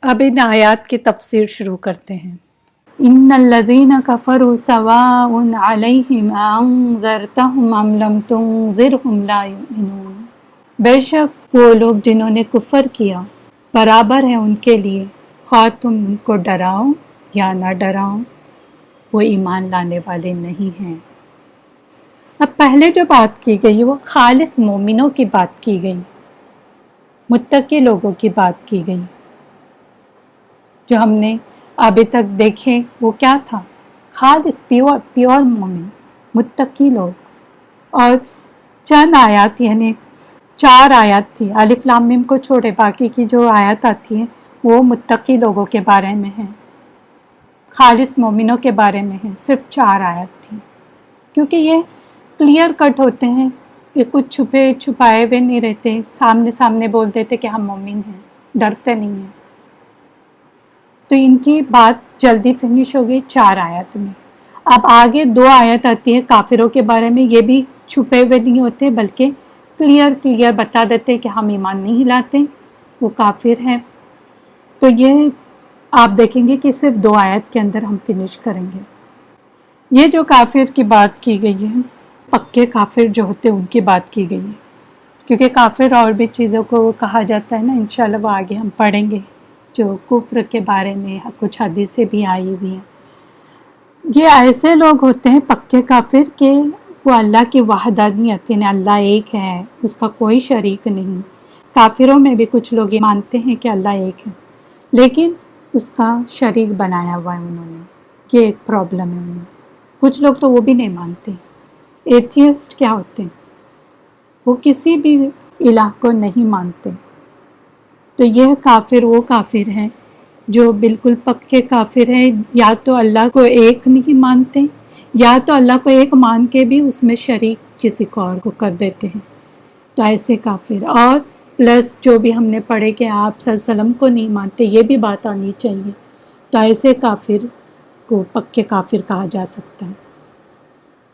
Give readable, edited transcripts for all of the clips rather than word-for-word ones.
اب ان آیات کی تفسیر شروع کرتے ہیں۔ ان الذین کفروا سواء علیہم انذرتہم ام لم تنذرہم لا یؤمنون۔ بے شک وہ لوگ جنہوں نے کفر کیا برابر ہے ان کے لیے، خواہ تم ان کو ڈراؤ یا نہ ڈراؤ، وہ ایمان لانے والے نہیں ہیں۔ اب پہلے جو بات کی گئی وہ خالص مومنوں کی بات کی گئی، متقی لوگوں کی بات کی گئی۔ جو ہم نے ابھی تک دیکھے وہ کیا تھا؟ خالص پیور مومن، متقی لوگ۔ اور چند آیات یعنی 4 آیات تھی، الف لام میم کو چھوڑے باقی کی جو آیات آتی ہیں وہ متقی لوگوں کے بارے میں ہیں، خالص مومنوں کے بارے میں ہیں، صرف 4 آیات تھی، کیونکہ یہ کلیئر کٹ ہوتے ہیں، یہ کچھ چھپے چھپائے ہوئے نہیں رہتے، سامنے سامنے بول دیتے کہ ہم مومن ہیں، ڈرتے نہیں ہیں۔ تو ان کی بات جلدی فنش ہو گئی 4 آیات میں۔ اب آگے 2 آیت آتی ہے کافروں کے بارے میں، یہ بھی چھپے ہوئے نہیں ہوتے بلکہ کلیئر بتا دیتے کہ ہم ایمان نہیں لاتے، وہ کافر ہیں۔ تو یہ آپ دیکھیں گے کہ صرف 2 آیت کے اندر ہم فنش کریں گے۔ یہ جو کافر کی بات کی گئی ہے، پکے کافر جو ہوتے ہیں ان کی بات کی گئی ہے، کیونکہ کافر اور بھی چیزوں کو کہا جاتا ہے نا، انشاءاللہ وہ آگے ہم پڑھیں گے، جو کفر کے بارے میں کچھ حدیثیں بھی آئی ہوئی ہیں۔ یہ ایسے لوگ ہوتے ہیں پکے کافر کہ وہ اللہ کی وحدانیت، یعنی اللہ ایک ہے، اس کا کوئی شریک نہیں۔ کافروں میں بھی کچھ لوگ یہ مانتے ہیں کہ اللہ ایک ہے، لیکن اس کا شریک بنایا ہوا ہے انہوں نے، یہ ایک پرابلم ہے انہیں۔ کچھ لوگ تو وہ بھی نہیں مانتے۔ ایتھیسٹ کیا ہوتے ہیں؟ وہ کسی بھی الہ کو نہیں مانتے۔ تو یہ کافر وہ کافر ہیں جو بالکل پکے کافر ہیں، یا تو اللہ کو ایک نہیں مانتے، یا تو اللہ کو ایک مان کے بھی اس میں شریک کسی کو اور کو کر دیتے ہیں، تو ایسے کافر۔ اور پلس جو بھی ہم نے پڑھے کہ آپ صلی اللہ علیہ وسلم کو نہیں مانتے، یہ بھی بات آنی چاہیے، تو ایسے کافر کو پکے کافر کہا جا سکتا ہے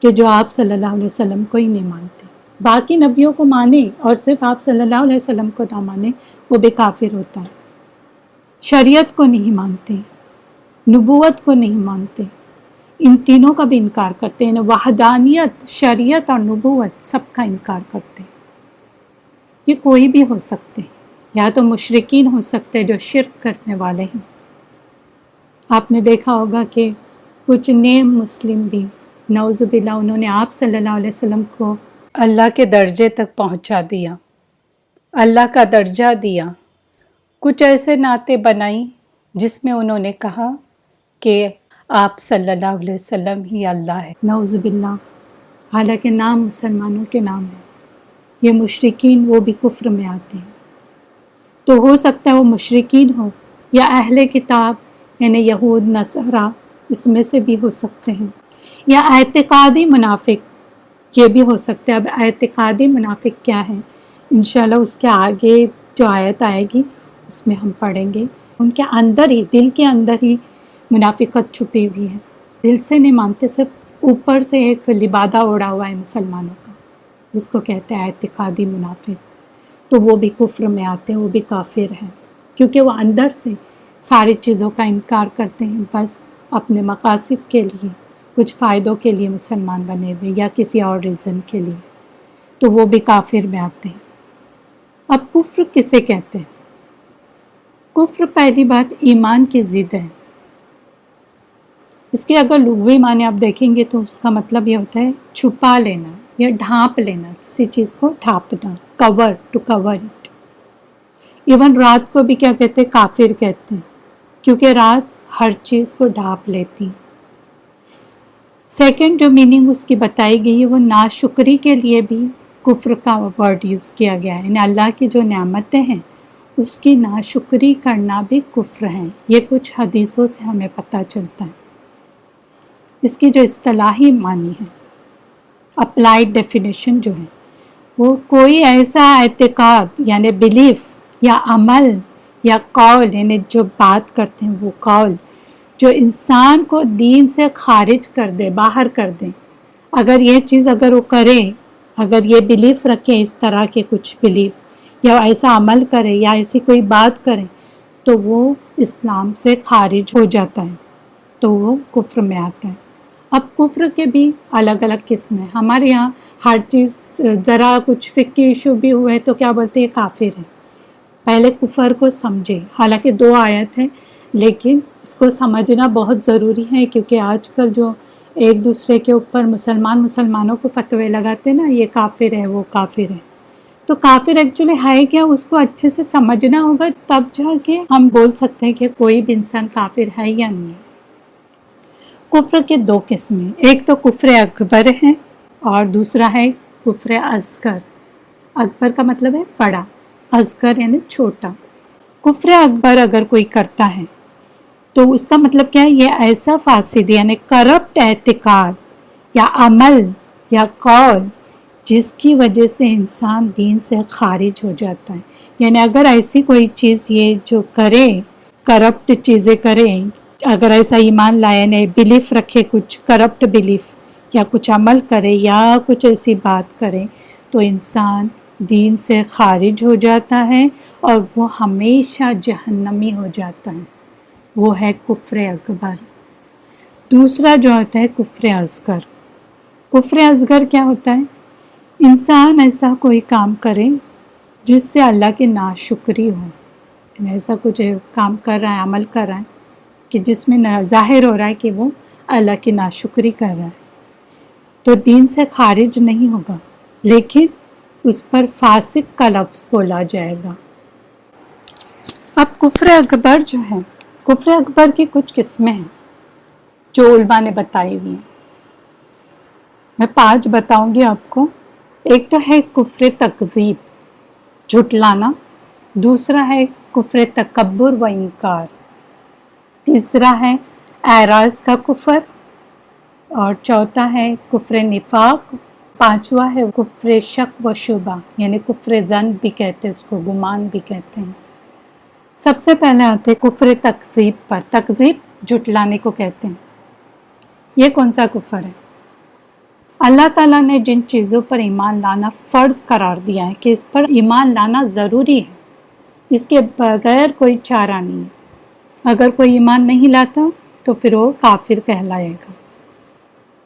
کہ جو آپ صلی اللہ علیہ وسلم کو ہی نہیں مانتے، باقی نبیوں کو مانے اور صرف آپ صلی اللہ علیہ وسلم کو نہ مانے، وہ بھی کافر ہوتا ہے۔ شریعت کو نہیں مانتے، نبوت کو نہیں مانتے، ان تینوں کا بھی انکار کرتے ہیں، وحدانیت، شریعت اور نبوت سب کا انکار کرتے ہیں۔ یہ کوئی بھی ہو سکتے ہیں، یا تو مشرکین ہو سکتے ہیں جو شرک کرنے والے ہیں۔ آپ نے دیکھا ہوگا کہ کچھ نیم مسلم بھی نعوذ باللہ انہوں نے آپ صلی اللہ علیہ وسلم کو اللہ کے درجے تک پہنچا دیا، اللہ کا درجہ دیا، کچھ ایسے نعتیں بنائیں جس میں انہوں نے کہا کہ آپ صلی اللہ علیہ وسلم ہی اللہ ہے، نعوذ باللہ، حالانکہ نام مسلمانوں کے نام ہے۔ یہ مشرکین وہ بھی کفر میں آتے ہیں۔ تو ہو سکتا ہے وہ مشرکین ہو یا اہل کتاب یعنی یہود نصارہ، اس میں سے بھی ہو سکتے ہیں، یا اعتقادی منافق، یہ بھی ہو سکتا ہے۔ اب اعتقادی منافق کیا ہے، انشاءاللہ اس کے آگے جو آیت آئے گی اس میں ہم پڑھیں گے۔ ان کے اندر ہی، دل کے اندر ہی منافقت چھپی ہوئی ہے، دل سے نہیں مانتے، صرف اوپر سے ایک لبادہ اوڑا ہوا ہے مسلمانوں کا، جس کو کہتے ہیں اعتقادی منافق، تو وہ بھی کفر میں آتے ہیں، وہ بھی کافر ہیں، کیونکہ وہ اندر سے ساری چیزوں کا انکار کرتے ہیں، بس اپنے مقاصد کے لیے، کچھ فائدوں کے لیے مسلمان بنے ہوئے یا کسی اور ریزن کے لیے، تو وہ بھی کافر میں آتے ہیں۔ اب کفر کسے کہتے ہیں؟ کفر پہلی بات ایمان کی ضد ہے۔ اس کے اگر لغوی معنی آپ دیکھیں گے تو اس کا مطلب یہ ہوتا ہے چھپا لینا یا ڈھانپ لینا، کسی چیز کو ڈھانپنا، کور، ٹو کور اٹ۔ ایون رات کو بھی کیا کہتے ہیں؟ کافر کہتے ہیں، کیونکہ رات ہر چیز کو ڈھانپ لیتی۔ سیکنڈ جو میننگ اس کی بتائی گئی ہے وہ ناشکری کے لیے بھی کفر کا ورڈ یوز کیا گیا ہے، یعنی اللہ کی جو نعمتیں ہیں اس کی ناشکری کرنا بھی کفر ہے۔ یہ کچھ حدیثوں سے ہمیں پتہ چلتا ہے۔ اس کی جو اصطلاحی معنی ہے، اپلائیڈ ڈیفینیشن جو ہے، وہ کوئی ایسا اعتقاد یعنی بلیف یا عمل یا قول، یعنی جو بات کرتے ہیں وہ قول، جو انسان کو دین سے خارج کر دے، باہر کر دے۔ اگر یہ چیز اگر وہ کرے، اگر یہ بلیف رکھے، اس طرح کے کچھ بلیف، یا ایسا عمل کرے یا ایسی کوئی بات کرے تو وہ اسلام سے خارج ہو جاتا ہے، تو وہ کفر میں آتا ہے۔ اب کفر کے بھی الگ الگ قسم ہیں۔ ہمارے یہاں ہر چیز ذرا کچھ فقہی ایشو بھی ہوئے تو کیا بولتے ہیں، یہ کافر ہے۔ پہلے کفر کو سمجھے، حالانکہ 2 آیت ہیں لیکن اس کو سمجھنا بہت ضروری ہے، کیونکہ آج کل جو ایک دوسرے کے اوپر مسلمانوں کو فتوے لگاتے ہیں نا، یہ کافر ہے وہ کافر ہے، تو کافر ایکچولی ہے کیا، اس کو اچھے سے سمجھنا ہوگا، تب جا کے ہم بول سکتے ہیں کہ کوئی بھی انسان کافر ہے یا نہیں ہے۔ کفر کے 2 قسمیں، ایک تو کفر اکبر ہے اور دوسرا ہے کفر اصغر۔ اکبر کا مطلب ہے بڑا، اصغر یعنی چھوٹا۔ کفر اکبر اگر کوئی کرتا ہے تو اس کا مطلب کیا ہے، یہ ایسا فاسد یعنی کرپٹ اعتقاد یا عمل یا قول جس کی وجہ سے انسان دین سے خارج ہو جاتا ہے۔ یعنی اگر ایسی کوئی چیز یہ جو کرے، کرپٹ چیزیں کرے، اگر ایسا ایمان لائے یعنی بلیف رکھے، کچھ کرپٹ بلیف یا کچھ عمل کرے یا کچھ ایسی بات کرے، تو انسان دین سے خارج ہو جاتا ہے اور وہ ہمیشہ جہنمی ہو جاتا ہے۔ وہ ہے کفر اکبر۔ دوسرا جو ہوتا ہے کفر اصغر۔ کفر اصغر کیا ہوتا ہے، انسان ایسا کوئی کام کرے جس سے اللہ کی ناشکری ہو، یعنی ایسا کچھ کام کر رہا ہے، عمل کر رہا ہے کہ جس میں ظاہر ہو رہا ہے کہ وہ اللہ کی ناشکری کر رہا ہے، تو دین سے خارج نہیں ہوگا، لیکن اس پر فاسق کا لفظ بولا جائے گا۔ اب کفر اکبر جو ہے، کفر اکبر کی کچھ قسمیں ہیں جو علماء نے بتائی ہوئی ہیں، میں 5 بتاؤں گی آپ کو۔ ایک تو ہے کفر تکذیب، جھٹلانا۔ دوسرا ہے کفر تکبر و انکار۔ تیسرا ہے اعراض کا کفر، اور چوتھا ہے کفر نفاق۔ 5واں ہے کفر شک و شبہ، یعنی کفر ظن بھی کہتے ہیں اس کو، گمان بھی کہتے ہیں۔ سب سے پہلے آتے ہیں کفر تکذیب پر۔ تکذیب جھٹلانے کو کہتے ہیں۔ یہ کون سا کفر ہے، اللہ تعالیٰ نے جن چیزوں پر ایمان لانا فرض قرار دیا ہے کہ اس پر ایمان لانا ضروری ہے، اس کے بغیر کوئی چارہ نہیں ہے، اگر کوئی ایمان نہیں لاتا تو پھر وہ کافر کہلائے گا۔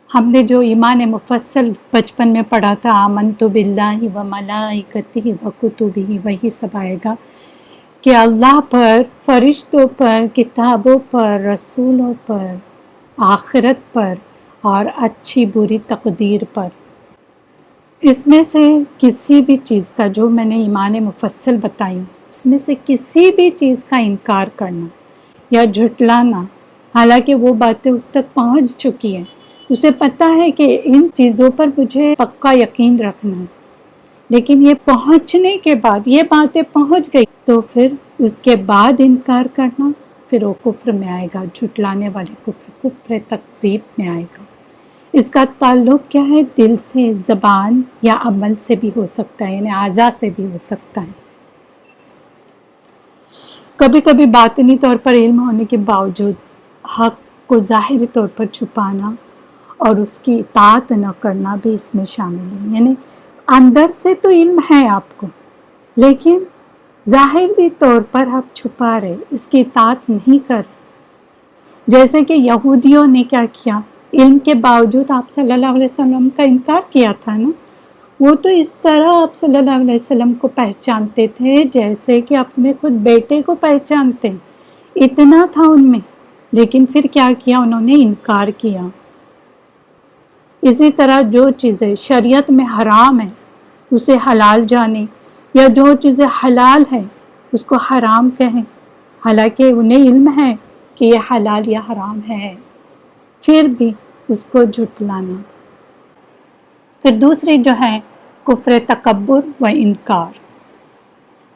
ہم نے جو ایمان مفصل بچپن میں پڑھا تھا، آمنت باللہ و ملائکتہ و کتبہ، وہی سب آئے گا کہ اللہ پر، فرشتوں پر، کتابوں پر، رسولوں پر، آخرت پر اور اچھی بری تقدیر پر۔ اس میں سے کسی بھی چیز کا، جو میں نے ایمان مفصل بتائی، اس میں سے کسی بھی چیز کا انکار کرنا یا جھٹلانا، حالانکہ وہ باتیں اس تک پہنچ چکی ہیں، اسے پتہ ہے کہ ان چیزوں پر مجھے پکا یقین رکھنا ہے، لیکن یہ پہنچنے کے بعد، یہ باتیں پہنچ گئی تو پھر اس کے بعد انکار کرنا، پھر وہ کفر میں آئے گا، جھٹلانے والے کفر تکذیب میں آئے گا۔ اس کا تعلق کیا ہے، دل سے، زبان یا عمل سے بھی ہو سکتا ہے، یعنی اعضاء سے بھی ہو سکتا ہے۔ کبھی کبھی باطنی طور پر علم ہونے کے باوجود حق کو ظاہری طور پر چھپانا اور اس کی اطاعت نہ کرنا بھی اس میں شامل ہے۔ یعنی اندر سے تو علم ہے آپ کو، لیکن ظاہری طور پر آپ چھپا رہے، اس کی اطاعت نہیں کر رہے۔ جیسے کہ یہودیوں نے کیا کیا، علم کے باوجود آپ صلی اللہ علیہ وسلم کا انکار کیا تھا نا۔ وہ تو اس طرح آپ صلی اللہ علیہ وسلم کو پہچانتے تھے جیسے کہ اپنے خود بیٹے کو پہچانتے، اتنا تھا ان میں، لیکن پھر کیا کیا، انہوں نے انکار کیا۔ اسی طرح جو چیزیں شریعت میں حرام ہیں اسے حلال جانیں، یا جو چیزیں حلال ہیں اس کو حرام کہیں، حالانکہ انہیں علم ہے کہ یہ حلال یا حرام ہے، پھر بھی اس کو جھٹلانا۔ پھر دوسری جو ہے کفر تکبر و انکار،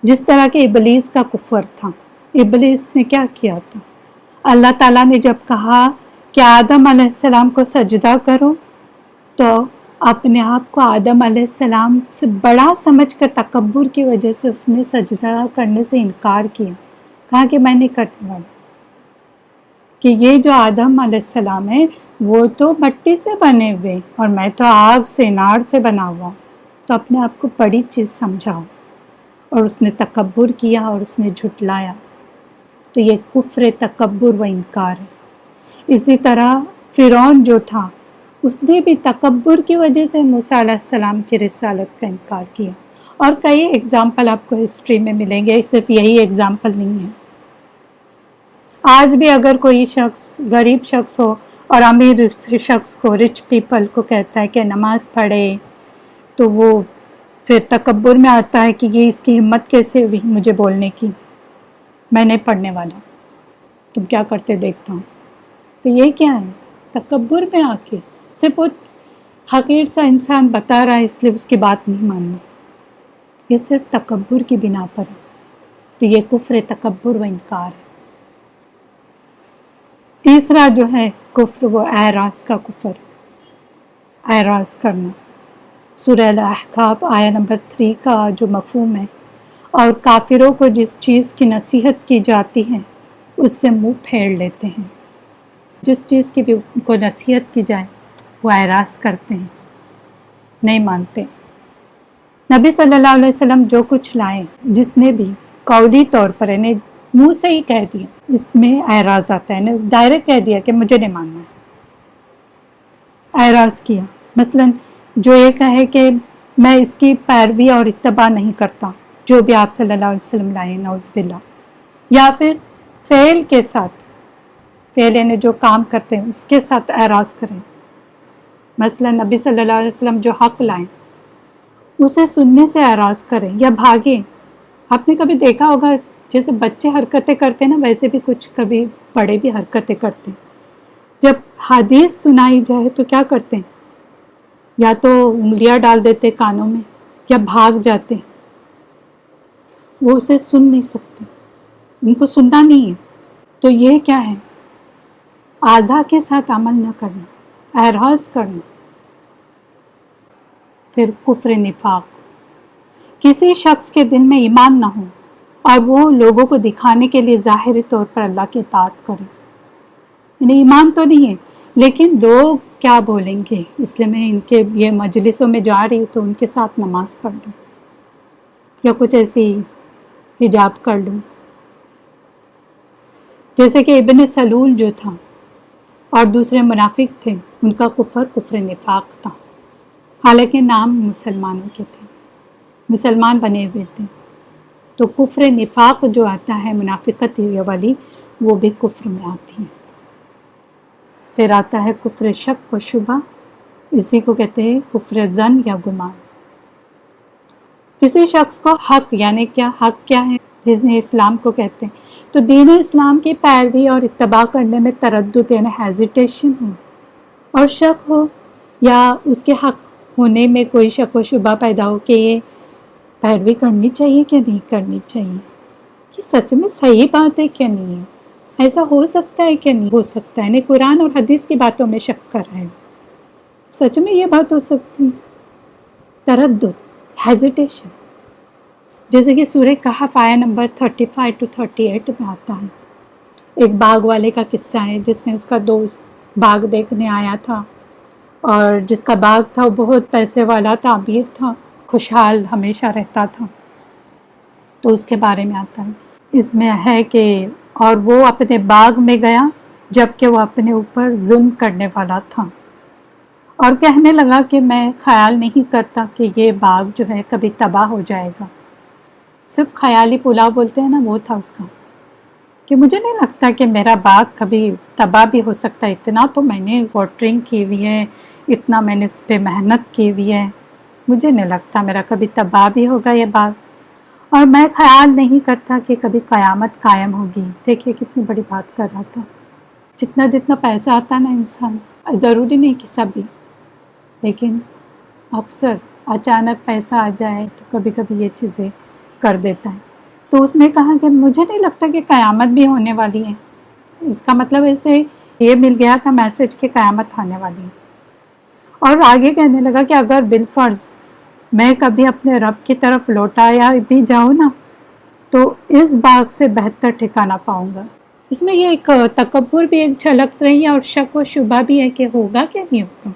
جس طرح کہ ابلیس کا کفر تھا۔ ابلیس نے کیا کیا تھا، اللہ تعالیٰ نے جب کہا کہ آدم علیہ السلام کو سجدہ کرو، تو اپنے آپ کو آدم علیہ السلام سے بڑا سمجھ کر تکبر کی وجہ سے اس نے سجدہ کرنے سے انکار کیا، کہا کہ میں نہیں کرنے والا، کہ یہ جو آدم علیہ السلام ہے وہ تو مٹی سے بنے ہوئے اور میں تو آگ سے، نار سے بنا ہوا، تو اپنے آپ کو بڑی چیز سمجھاؤ، اور اس نے تکبر کیا اور اس نے جھٹلایا۔ تو یہ کفر تکبر و انکار ہے۔ اسی طرح فرعون جو تھا اس نے بھی تکبر کی وجہ سے موسیٰ علیہ السلام کی رسالت کا انکار کیا، اور کئی اگزامپل آپ کو ہسٹری میں ملیں گے، صرف یہی اگزامپل نہیں ہے۔ آج بھی اگر کوئی شخص غریب شخص ہو اور امیر شخص کو، رچ پیپل کو کہتا ہے کہ نماز پڑھے، تو وہ پھر تکبر میں آتا ہے کہ یہ اس کی ہمت کیسے ہوئی مجھے بولنے کی، میں نہیں پڑھنے والا، تم کیا کرتے دیکھتا ہوں۔ تو یہ کیا ہے؟ تکبر میں آ کے صرف وہ حقیر سا انسان بتا رہا ہے اس لیے اس کی بات نہیں ماننا، یہ صرف تکبر کی بنا پر ہے۔ تو یہ کفر تکبر و انکار ہے۔ تیسرا جو ہے کفر، وہ اعراض کا کفر، اعراض کرنا۔ سورہ الاحقاف آیہ نمبر 3 کا جو مفہوم ہے، اور کافروں کو جس چیز کی نصیحت کی جاتی ہے اس سے منہ پھیر لیتے ہیں، جس چیز کی بھی ان کو نصیحت کی جائے وہ اعراض کرتے ہیں، نہیں مانتے۔ نبی صلی اللہ علیہ وسلم جو کچھ لائے، جس نے بھی قولی طور پر یعنی منہ سے ہی کہہ دیا، اس میں اعراض آتا ہے، ڈائریکٹ کہہ دیا کہ مجھے نہیں ماننا ہے، اعراض کیا۔ مثلا جو یہ کہے کہ میں اس کی پیروی اور اتباع نہیں کرتا جو بھی آپ صلی اللہ علیہ وسلم لائے، نعوذ باللہ، یا پھر فعل کے ساتھ، فعل یعنی جو کام کرتے ہیں اس کے ساتھ اعراض کریں۔ مثلا نبی صلی اللہ علیہ وسلم جو حق لائیں اسے سننے سے اعراض کریں یا بھاگیں۔ آپ نے کبھی دیکھا ہوگا جیسے بچے حرکتیں کرتے ہیں نا، ویسے بھی کچھ کبھی بڑے بھی حرکتیں کرتے ہیں۔ جب حدیث سنائی جائے تو کیا کرتے ہیں؟ یا تو انگلیاں ڈال دیتے کانوں میں یا بھاگ جاتے، وہ اسے سن نہیں سکتے، ان کو سننا نہیں ہے۔ تو یہ کیا ہے؟ اعضاء کے ساتھ عمل نہ کرنا، اعراض کرنا۔ پھر کفر نفاق، کسی شخص کے دل میں ایمان نہ ہو اور وہ لوگوں کو دکھانے کے لیے ظاہری طور پر اللہ کی اطاعت کرے، یعنی ایمان تو نہیں ہے لیکن لوگ کیا بولیں گے اس لیے میں ان کے یہ مجلسوں میں جا رہی ہوں تو ان کے ساتھ نماز پڑھ لوں یا کچھ ایسی حجاب کر لوں۔ جیسے کہ ابن سلول جو تھا اور دوسرے منافق تھے، ان کا کفر نفاق تھا، حالانکہ نام مسلمانوں کے تھے، مسلمان بنے ہوئے تھے۔ تو کفر نفاق جو آتا ہے، منافقت یہ والی، وہ بھی کفر میں آتی ہے۔ پھر آتا ہے کفر شک و شبہ، اسی کو کہتے ہیں کفر ظن یا گمان۔ کسی شخص کو حق، یعنی کیا حق کیا ہے، دین اسلام کو کہتے ہیں، تو دین اسلام کی پیروی اور اتباع کرنے میں تردد یعنی ہیزیٹیشن ہو اور شک ہو، یا اس کے حق ہونے میں کوئی شک و شبہ پیدا ہو کہ یہ پیروی کرنی چاہیے کہ نہیں کرنی چاہیے، کہ سچ میں صحیح بات ہے کہ نہیں ہے، ایسا ہو سکتا ہے کہ نہیں ہو سکتا ہے، یعنی قرآن اور حدیث کی باتوں میں شک کر رہے ہیں، سچ میں یہ بات ہو سکتی، تردد، ہیزیٹیشن۔ جیسے کہ سورہ کہف آیہ نمبر 35 to 38 میں آتا ہے، ایک باغ والے کا قصہ ہے جس میں اس کا دوست باغ دیکھنے آیا تھا، اور جس کا باغ تھا وہ بہت پیسے والا تھا، امیر تھا، خوشحال ہمیشہ رہتا تھا۔ تو اس کے بارے میں آتا ہے، اس میں ہے کہ اور وہ اپنے باغ میں گیا جبکہ وہ اپنے اوپر ظلم کرنے والا تھا، اور کہنے لگا کہ میں خیال نہیں کرتا کہ یہ باغ جو ہے کبھی تباہ ہو جائے گا۔ صرف خیالی پلاؤ بولتے ہیں نا، وہ تھا اس کا، کہ مجھے نہیں لگتا کہ میرا باغ کبھی تباہ بھی ہو سکتا ہے، اتنا تو میں نے واٹرنگ کی ہوئی ہے، اتنا میں نے اس پہ محنت کی ہوئی ہے، مجھے نہیں لگتا میرا کبھی تباہ بھی ہوگا یہ باغ، اور میں خیال نہیں کرتا کہ کبھی قیامت قائم ہوگی۔ دیکھیے کتنی بڑی بات کر رہا تھا۔ جتنا پیسہ آتا ہے نا انسان، ضروری نہیں کہ سبھی، لیکن اکثر اچانک پیسہ آ جائے تو کبھی کبھی یہ چیزیں کر دیتا ہے۔ تو اس نے کہا کہ مجھے نہیں لگتا کہ قیامت بھی ہونے والی ہے، اس کا مطلب ایسے یہ مل گیا تھا میسج کہ قیامت آنے والی ہے۔ اور آگے کہنے لگا کہ اگر بالفرض میں کبھی اپنے رب کی طرف لوٹایا بھی جاؤں نا تو اس باغ سے بہتر ٹھکانہ پاؤں گا۔ اس میں یہ ایک تکبر بھی ایک جھلک رہی ہے اور شک و شبہ بھی ہے کہ ہوگا کہ نہیں ہوگا،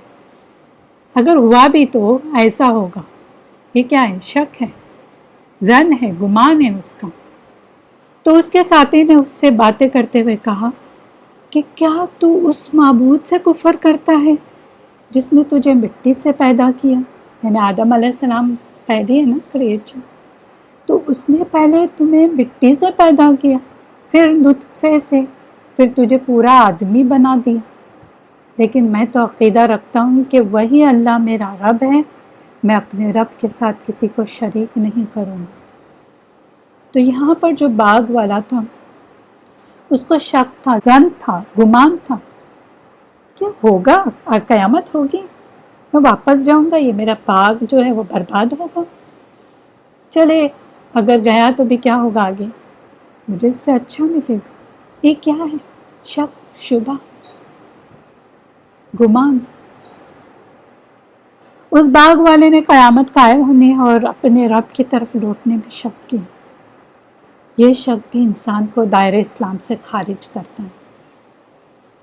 اگر ہوا بھی تو ایسا ہوگا۔ یہ کیا ہے؟ شک ہے، ظن ہے، گمان ہے اس کا۔ تو اس کے ساتھی نے اس سے باتیں کرتے ہوئے کہا کہ کیا تو اس معبود سے کفر کرتا ہے جس نے تجھے مٹی سے پیدا کیا؟ یعنی آدم علیہ السلام پہلے ہے نا کریچر، تو اس نے پہلے تمہیں مٹی سے پیدا کیا، پھر نطفے سے، پھر تجھے پورا آدمی بنا دیا۔ لیکن میں تو عقیدہ رکھتا ہوں کہ وہی اللہ میرا رب ہے، میں اپنے رب کے ساتھ کسی کو شریک نہیں کروں گا۔ تو یہاں پر جو باغ والا تھا اس کو شک تھا، ظن تھا، گمان تھا کہ ہوگا، قیامت ہوگی، میں واپس جاؤں گا، یہ میرا باغ جو ہے وہ برباد ہوگا، چلے اگر گیا تو بھی کیا ہوگا آگے، مجھے اس سے اچھا ملے گا۔ یہ کیا ہے؟ شک، شبہ، گمان۔ اس باغ والے نے قیامت قائم ہونے اور اپنے رب کی طرف لوٹنے میں شک کیا۔ یہ شک بھی انسان کو دائرہ اسلام سے خارج کرتا ہے۔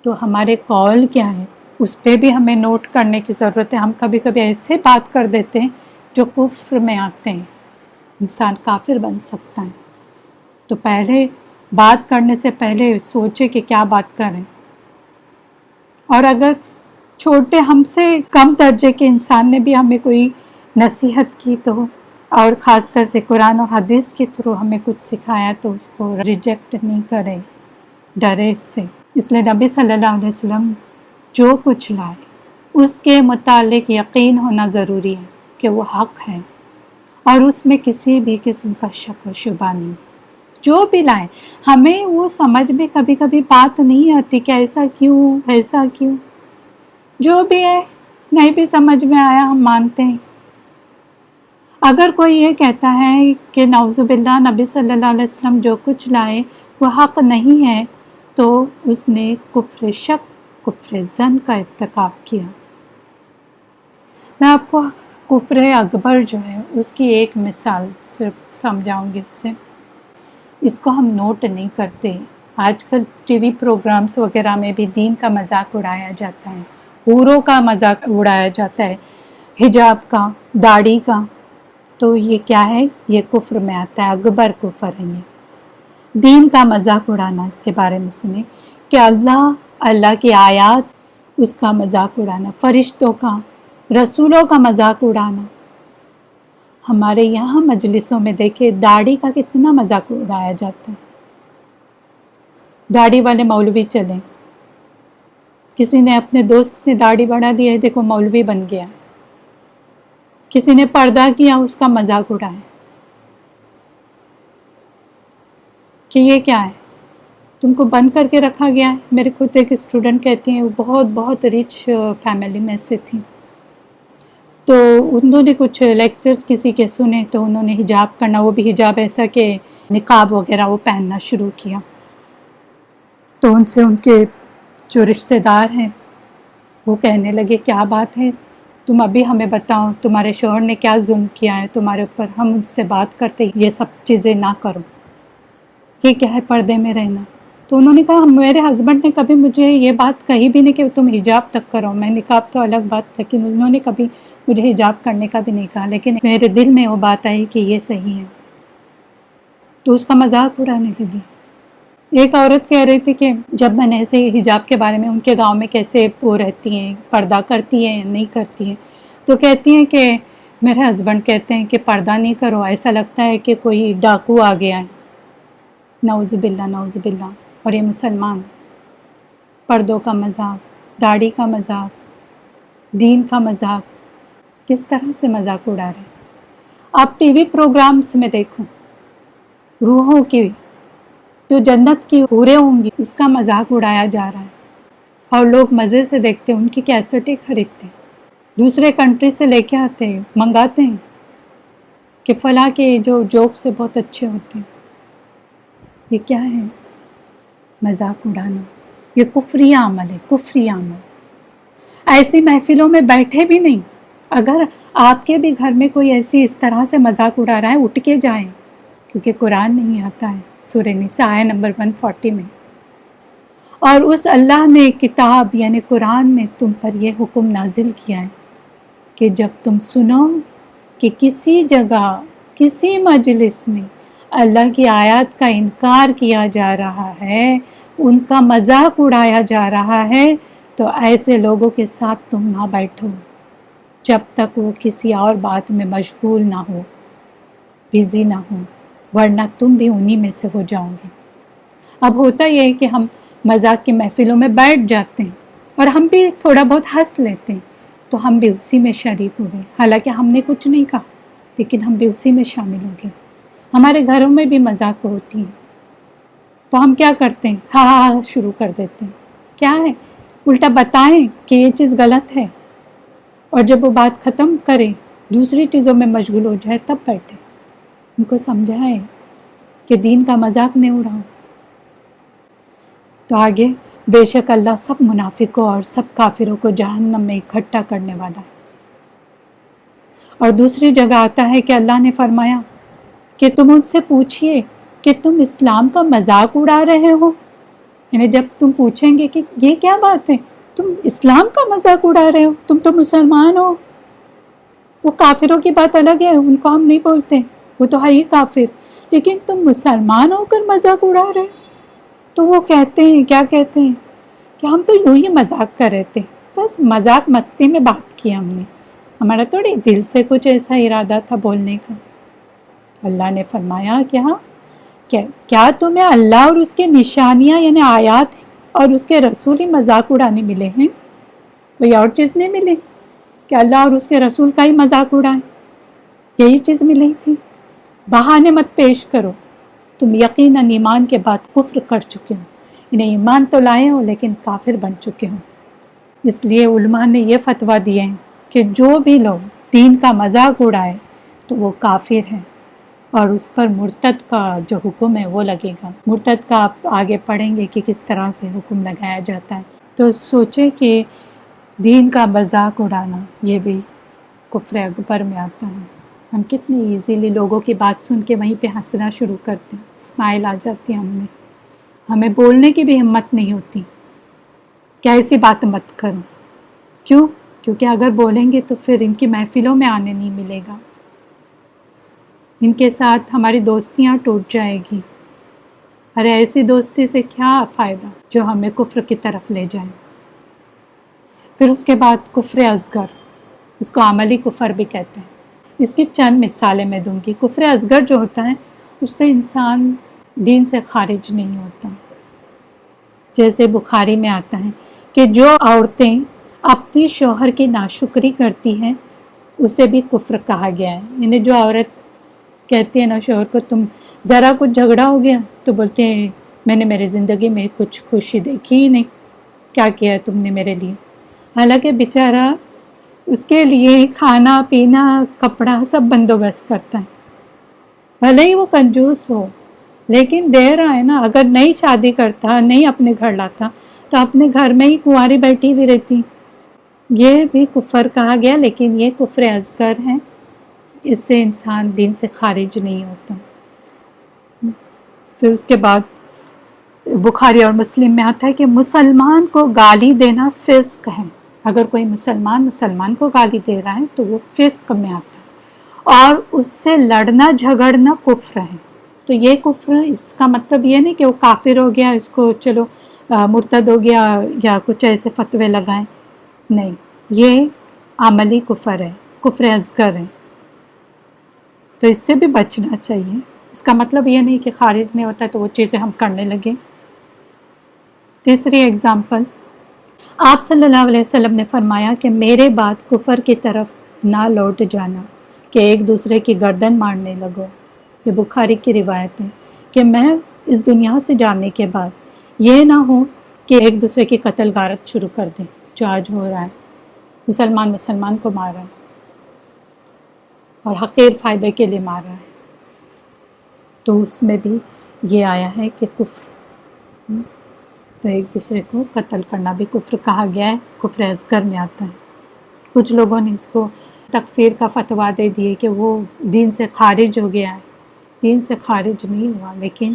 تو ہمارے قول کیا ہے اس پہ بھی ہمیں نوٹ کرنے کی ضرورت ہے۔ ہم کبھی کبھی ایسے بات کر دیتے ہیں جو کفر میں آتے ہیں، انسان کافر بن سکتا ہے۔ تو پہلے بات کرنے سے پہلے سوچے کہ کیا بات کریں، اور اگر چھوٹے ہم سے کم درجے کے انسان نے بھی ہمیں کوئی نصیحت کی تو، اور خاص طور سے قرآن اور حدیث کے تھرو ہمیں کچھ سکھایا تو اس کو ریجیکٹ نہیں کرے، ڈرے اس سے۔ اس لیے نبی صلی اللہ علیہ وسلم جو کچھ لائے اس کے متعلق یقین ہونا ضروری ہے کہ وہ حق ہے، اور اس میں کسی بھی قسم کا شک و شبہ نہیں۔ جو بھی لائیں، ہمیں وہ سمجھ میں کبھی کبھی بات نہیں آتی کہ ایسا کیوں، ایسا کیوں، جو بھی ہے نہیں بھی سمجھ میں آیا ہم مانتے ہیں۔ اگر کوئی یہ کہتا ہے کہ نعوذ باللہ نبی صلی اللہ علیہ وسلم جو کچھ لائے وہ حق نہیں ہے، تو اس نے کفر شک، کفر ظن کا ارتکاب کیا۔ میں آپ کو کفر اکبر جو ہے اس کی ایک مثال صرف سمجھاؤں گی۔ اس سے اس کو ہم نوٹ نہیں کرتے۔ آج کل ٹی وی پروگرامز وغیرہ میں بھی دین کا مذاق اڑایا جاتا ہے، حوروں کا مذاق اڑایا جاتا ہے، حجاب کا، داڑھی کا۔ تو یہ کیا ہے؟ یہ کفر میں آتا ہے، اکبر کفر ہے یہ۔ دین کا مذاق اڑانا، اس کے بارے میں سنیں کہ اللہ کی آیات، اس کا مذاق اڑانا، فرشتوں کا، رسولوں کا مذاق اڑانا۔ ہمارے یہاں مجلسوں میں دیکھیں داڑھی کا کتنا مذاق اڑایا جاتا ہے۔ داڑھی والے مولوی چلیں، کسی نے اپنے دوست نے داڑھی بڑھا دی ہے، دیکھو مولوی بن گیا، کسی نے پردہ کیا اس کا مذاق اڑایا کہ یہ کیا ہے، تم کو بند کر کے رکھا گیا ہے۔ میرے خود ایک اسٹوڈنٹ کہتی ہیں، وہ بہت رچ فیملی میں سے تھی، تو انہوں نے کچھ لیکچرز کسی کے سنے تو انہوں نے حجاب کرنا، وہ بھی حجاب ایسا کہ نقاب وغیرہ وہ پہننا شروع کیا۔ تو ان سے ان کے جو رشتہ دار ہیں وہ کہنے لگے کیا بات ہے، تم ابھی ہمیں بتاؤ تمہارے شوہر نے کیا ظلم کیا ہے تمہارے اوپر، ہم ان سے بات کرتے یہ سب چیزیں نہ کرو، یہ کیا ہے پردے میں رہنا۔ تو انہوں نے کہا میرے ہسبینڈ نے کبھی مجھے یہ بات کہی بھی نہیں کہ تم حجاب تک کرو، میں نقاب تو الگ بات، لیکن انہوں نے کبھی مجھے حجاب کرنے کا بھی نہیں کہا، لیکن میرے دل میں وہ بات آئی کہ یہ صحیح ہے، تو اس کا مذاق اڑانے لگی۔ ایک عورت کہہ رہی تھی کہ جب میں نے ایسے حجاب کے بارے میں ان کے گاؤں میں کیسے وہ رہتی ہیں، پردہ کرتی ہیں یا نہیں کرتی ہیں، تو کہتی ہیں کہ میرے ہسبینڈ کہتے ہیں کہ پردہ نہیں کرو، ایسا لگتا ہے کہ کوئی ڈاکو آ گیا ہے، نعوذ باللہ نعوذ باللہ۔ اور یہ مسلمان، پردوں کا مذاق، داڑھی کا مذاق، دین کا مذاق، کس طرح سے مذاق اڑا رہے ہیں۔ آپ ٹی وی پروگرامز میں دیکھو، روحوں کی جو جنت کی حوریں ہوں گی اس کا مذاق اڑایا جا رہا ہے، اور لوگ مزے سے دیکھتے ہیں، ان کی کیسٹیں خریدتے ہیں، دوسرے کنٹری سے لے کے آتے ہیں، منگاتے ہیں کہ فلاں کے جو جوک سے بہت اچھے ہوتے ہیں۔ یہ کیا ہے؟ مذاق اڑانا، یہ کفری عمل ہے، کفری عمل۔ ایسی محفلوں میں بیٹھے بھی نہیں۔ اگر آپ کے بھی گھر میں کوئی ایسی اس طرح سے مذاق اڑا رہا ہے، اٹھ کے جائیں، کیونکہ قرآن نہیں آتا ہے سورہ نساء آیہ نمبر 140 میں، اور اس اللہ نے کتاب یعنی قرآن میں تم پر یہ حکم نازل کیا ہے کہ جب تم سنو کہ کسی جگہ، کسی مجلس میں اللہ کی آیات کا انکار کیا جا رہا ہے، ان کا مذاق اڑایا جا رہا ہے، تو ایسے لوگوں کے ساتھ تم نہ بیٹھو جب تک وہ کسی اور بات میں مشغول نہ ہو، بزی نہ ہو، ورنہ تم بھی انہی میں سے ہو جاؤ گے۔ اب ہوتا یہ ہے کہ ہم مذاق کی محفلوں میں بیٹھ جاتے ہیں اور ہم بھی تھوڑا بہت ہنس لیتے ہیں، تو ہم بھی اسی میں شریک ہو گئے، حالانکہ ہم نے کچھ نہیں کہا، لیکن ہم بھی اسی میں شامل ہو گئے۔ ہمارے گھروں میں بھی مذاق ہوتی ہے، تو ہم کیا کرتے ہیں؟ ہاں ہاں ہاں شروع کر دیتے ہیں۔ کیا ہے؟ الٹا بتائیں کہ یہ چیز غلط ہے، اور جب وہ بات ختم کرے، دوسری چیزوں میں مشغول ہو جائے، تب بیٹھے ان کو سمجھائیں کہ دین کا مذاق نہیں اڑاؤ۔ تو آگے بے شک اللہ سب منافقوں اور سب کافروں کو جہنم میں اکٹھا کرنے والا ہے۔ اور دوسری جگہ آتا ہے کہ اللہ نے فرمایا کہ تم ان سے پوچھئے کہ تم اسلام کا مذاق اڑا رہے ہو، یعنی جب تم پوچھیں گے کہ یہ کیا بات ہے، تم اسلام کا مذاق اڑا رہے ہو، تم تو مسلمان ہو۔ وہ کافروں کی بات الگ ہے، ان کو ہم نہیں بولتے، وہ تو ہے ہی کافر، لیکن تم مسلمان ہو کر مذاق اڑا رہے ہو۔ تو وہ کہتے ہیں، کیا کہتے ہیں کہ ہم تو یوں ہی مذاق کر رہے تھے، بس مذاق مستی میں بات کی ہم نے، ہمارا تھوڑی دل سے کچھ ایسا ارادہ تھا بولنے کا۔ اللہ نے فرمایا کیا تمہیں اللہ اور اس کے نشانیاں یعنی آیات اور اس کے رسول ہی مذاق اڑانے ملے ہیں؟ کوئی اور چیز نہیں ملی کہ اللہ اور اس کے رسول کا ہی مذاق اڑائیں؟ یہی چیز ملی تھی۔ بہانے مت پیش کرو، تم یقیناً ایمان کے بعد کفر کر چکے ہو، انہیں ایمان تو لائے ہو لیکن کافر بن چکے ہو۔ اس لیے علماء نے یہ فتویٰ دیے ہیں کہ جو بھی لوگ دین کا مذاق اڑائے تو وہ کافر ہے، اور اس پر مرتد کا جو حکم ہے وہ لگے گا۔ مرتد کا آپ آگے پڑھیں گے کہ کس طرح سے حکم لگایا جاتا ہے۔ تو سوچیں کہ دین کا مذاق اڑانا یہ بھی کفر اکبر میں آتا ہے۔ ہم کتنی ایزیلی لوگوں کی بات سن کے وہیں پہ ہنسنا شروع کرتے ہیں، اسمائل آ جاتی ہے ہمیں بولنے کی بھی ہمت نہیں ہوتی کہ ایسی بات مت کرو۔ کیوں؟ کیونکہ اگر بولیں گے تو پھر ان کی محفلوں میں آنے نہیں ملے گا، ان کے ساتھ ہماری دوستیاں ٹوٹ جائے گی۔ ارے ایسی دوستی سے کیا فائدہ جو ہمیں کفر کی طرف لے جائے۔ پھر اس کے بعد کفر اصغر، اس کو عملی کفر بھی کہتے ہیں۔ اس کی چند مثالیں میں دوں گی۔ کفر اصغر جو ہوتا ہے اس سے انسان دین سے خارج نہیں ہوتا۔ جیسے بخاری میں آتا ہے کہ جو عورتیں اپنی شوہر کی ناشکری کرتی ہیں اسے بھی کفر کہا گیا ہے۔ یعنی جو عورت کہتی ہے نا شوہر کو، تم ذرا کچھ جھگڑا ہو گیا تو بولتے ہیں میں نے میری زندگی میں کچھ خوشی دیکھی ہی نہیں، کیا کیا ہے تم نے میرے لیے؟ حالانکہ بیچارہ اس کے لیے کھانا پینا کپڑا سب بندوبست کرتا ہے، بھلے ہی وہ کنجوس ہو، لیکن دے رہا ہے نا۔ اگر نہیں شادی کرتا، نہیں اپنے گھر لاتا تو اپنے گھر میں ہی کنواری بیٹھی ہوئی رہتی۔ یہ بھی کفر کہا گیا، لیکن یہ کفر اصغر ہے، اس سے انسان دین سے خارج نہیں ہوتا۔ پھر اس کے بعد بخاری اور مسلم میں آتا ہے کہ مسلمان کو گالی دینا فسق ہے۔ اگر کوئی مسلمان کو گالی دے رہا ہے تو وہ فسق میں آتا ہے، اور اس سے لڑنا جھگڑنا کفر ہے۔ تو یہ کفر، اس کا مطلب یہ نہیں کہ وہ کافر ہو گیا، اس کو چلو مرتد ہو گیا یا کچھ ایسے فتوے لگائیں، نہیں، یہ عملی کفر ہے، کفر اصغر ہے۔ تو اس سے بھی بچنا چاہیے۔ اس کا مطلب یہ نہیں کہ خارج نہیں ہوتا تو وہ چیزیں ہم کرنے لگیں۔ تیسری اگزامپل، آپ صلی اللہ علیہ وسلم نے فرمایا کہ میرے بعد کفر کی طرف نہ لوٹ جانا کہ ایک دوسرے کی گردن مارنے لگو۔ یہ بخاری کی روایت ہے کہ میں اس دنیا سے جانے کے بعد یہ نہ ہو کہ ایک دوسرے کی قتل غارت شروع کر دیں، جو آج ہو رہا ہے، مسلمان کو مار رہا ہے اور حقیر فائدے کے لیے مار رہا ہے۔ تو اس میں بھی یہ آیا ہے کہ کفر، تو ایک دوسرے کو قتل کرنا بھی کفر کہا گیا ہے، کفر اصغر میں آتا ہے۔ کچھ لوگوں نے اس کو تکفیر کا فتویٰ دے دیے کہ وہ دین سے خارج ہو گیا ہے۔ دین سے خارج نہیں ہوا، لیکن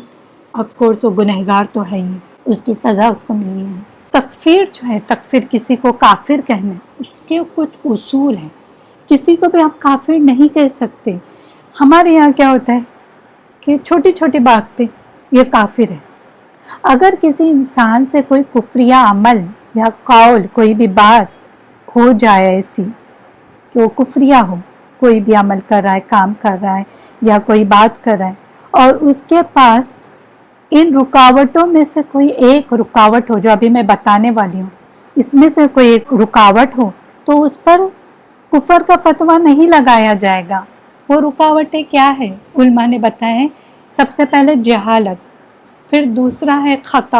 آف کورس وہ گنہگار تو ہے ہی، اس کی سزا اس کو ملنی ہے۔ تکفیر جو ہے، تکفیر کسی کو کافر کہنا، اس کے کچھ اصول ہیں۔ کسی کو بھی آپ کافر نہیں کہہ سکتے۔ ہمارے یہاں کیا ہوتا ہے کہ چھوٹی چھوٹی بات پہ یہ کافر ہے۔ اگر کسی انسان سے کوئی کفریہ عمل یا قول، کوئی بھی بات ہو جائے ایسی کہ وہ کفریہ ہو، کوئی بھی عمل کر رہا ہے، کام کر رہا ہے یا کوئی بات کر رہا ہے، اور اس کے پاس ان رکاوٹوں میں سے کوئی ایک رکاوٹ ہو جو ابھی میں بتانے والی ہوں، اس میں سے کوئی ایک رکاوٹ ہو تو اس پر کفر کا فتویٰ نہیں لگایا جائے گا۔ وہ رکاوٹیں کیا ہے؟ علماء نے بتایا ہے، سب سے پہلے جہالت، پھر دوسرا ہے خطا،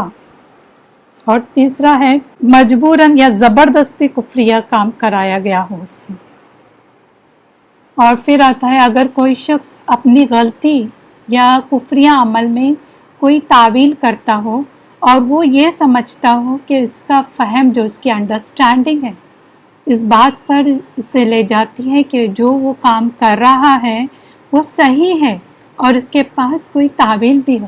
اور تیسرا ہے مجبوراً یا زبردستی کفریہ کام کرایا گیا ہو اس سے، اور پھر آتا ہے اگر کوئی شخص اپنی غلطی یا کفریہ عمل میں کوئی تعویل کرتا ہو اور وہ یہ سمجھتا ہو کہ اس کا فہم، جو اس کی انڈرسٹینڈنگ ہے، اس بات پر اسے لے جاتی ہے کہ جو وہ کام کر رہا ہے وہ صحیح ہے اور اس کے پاس کوئی تعویل بھی ہو،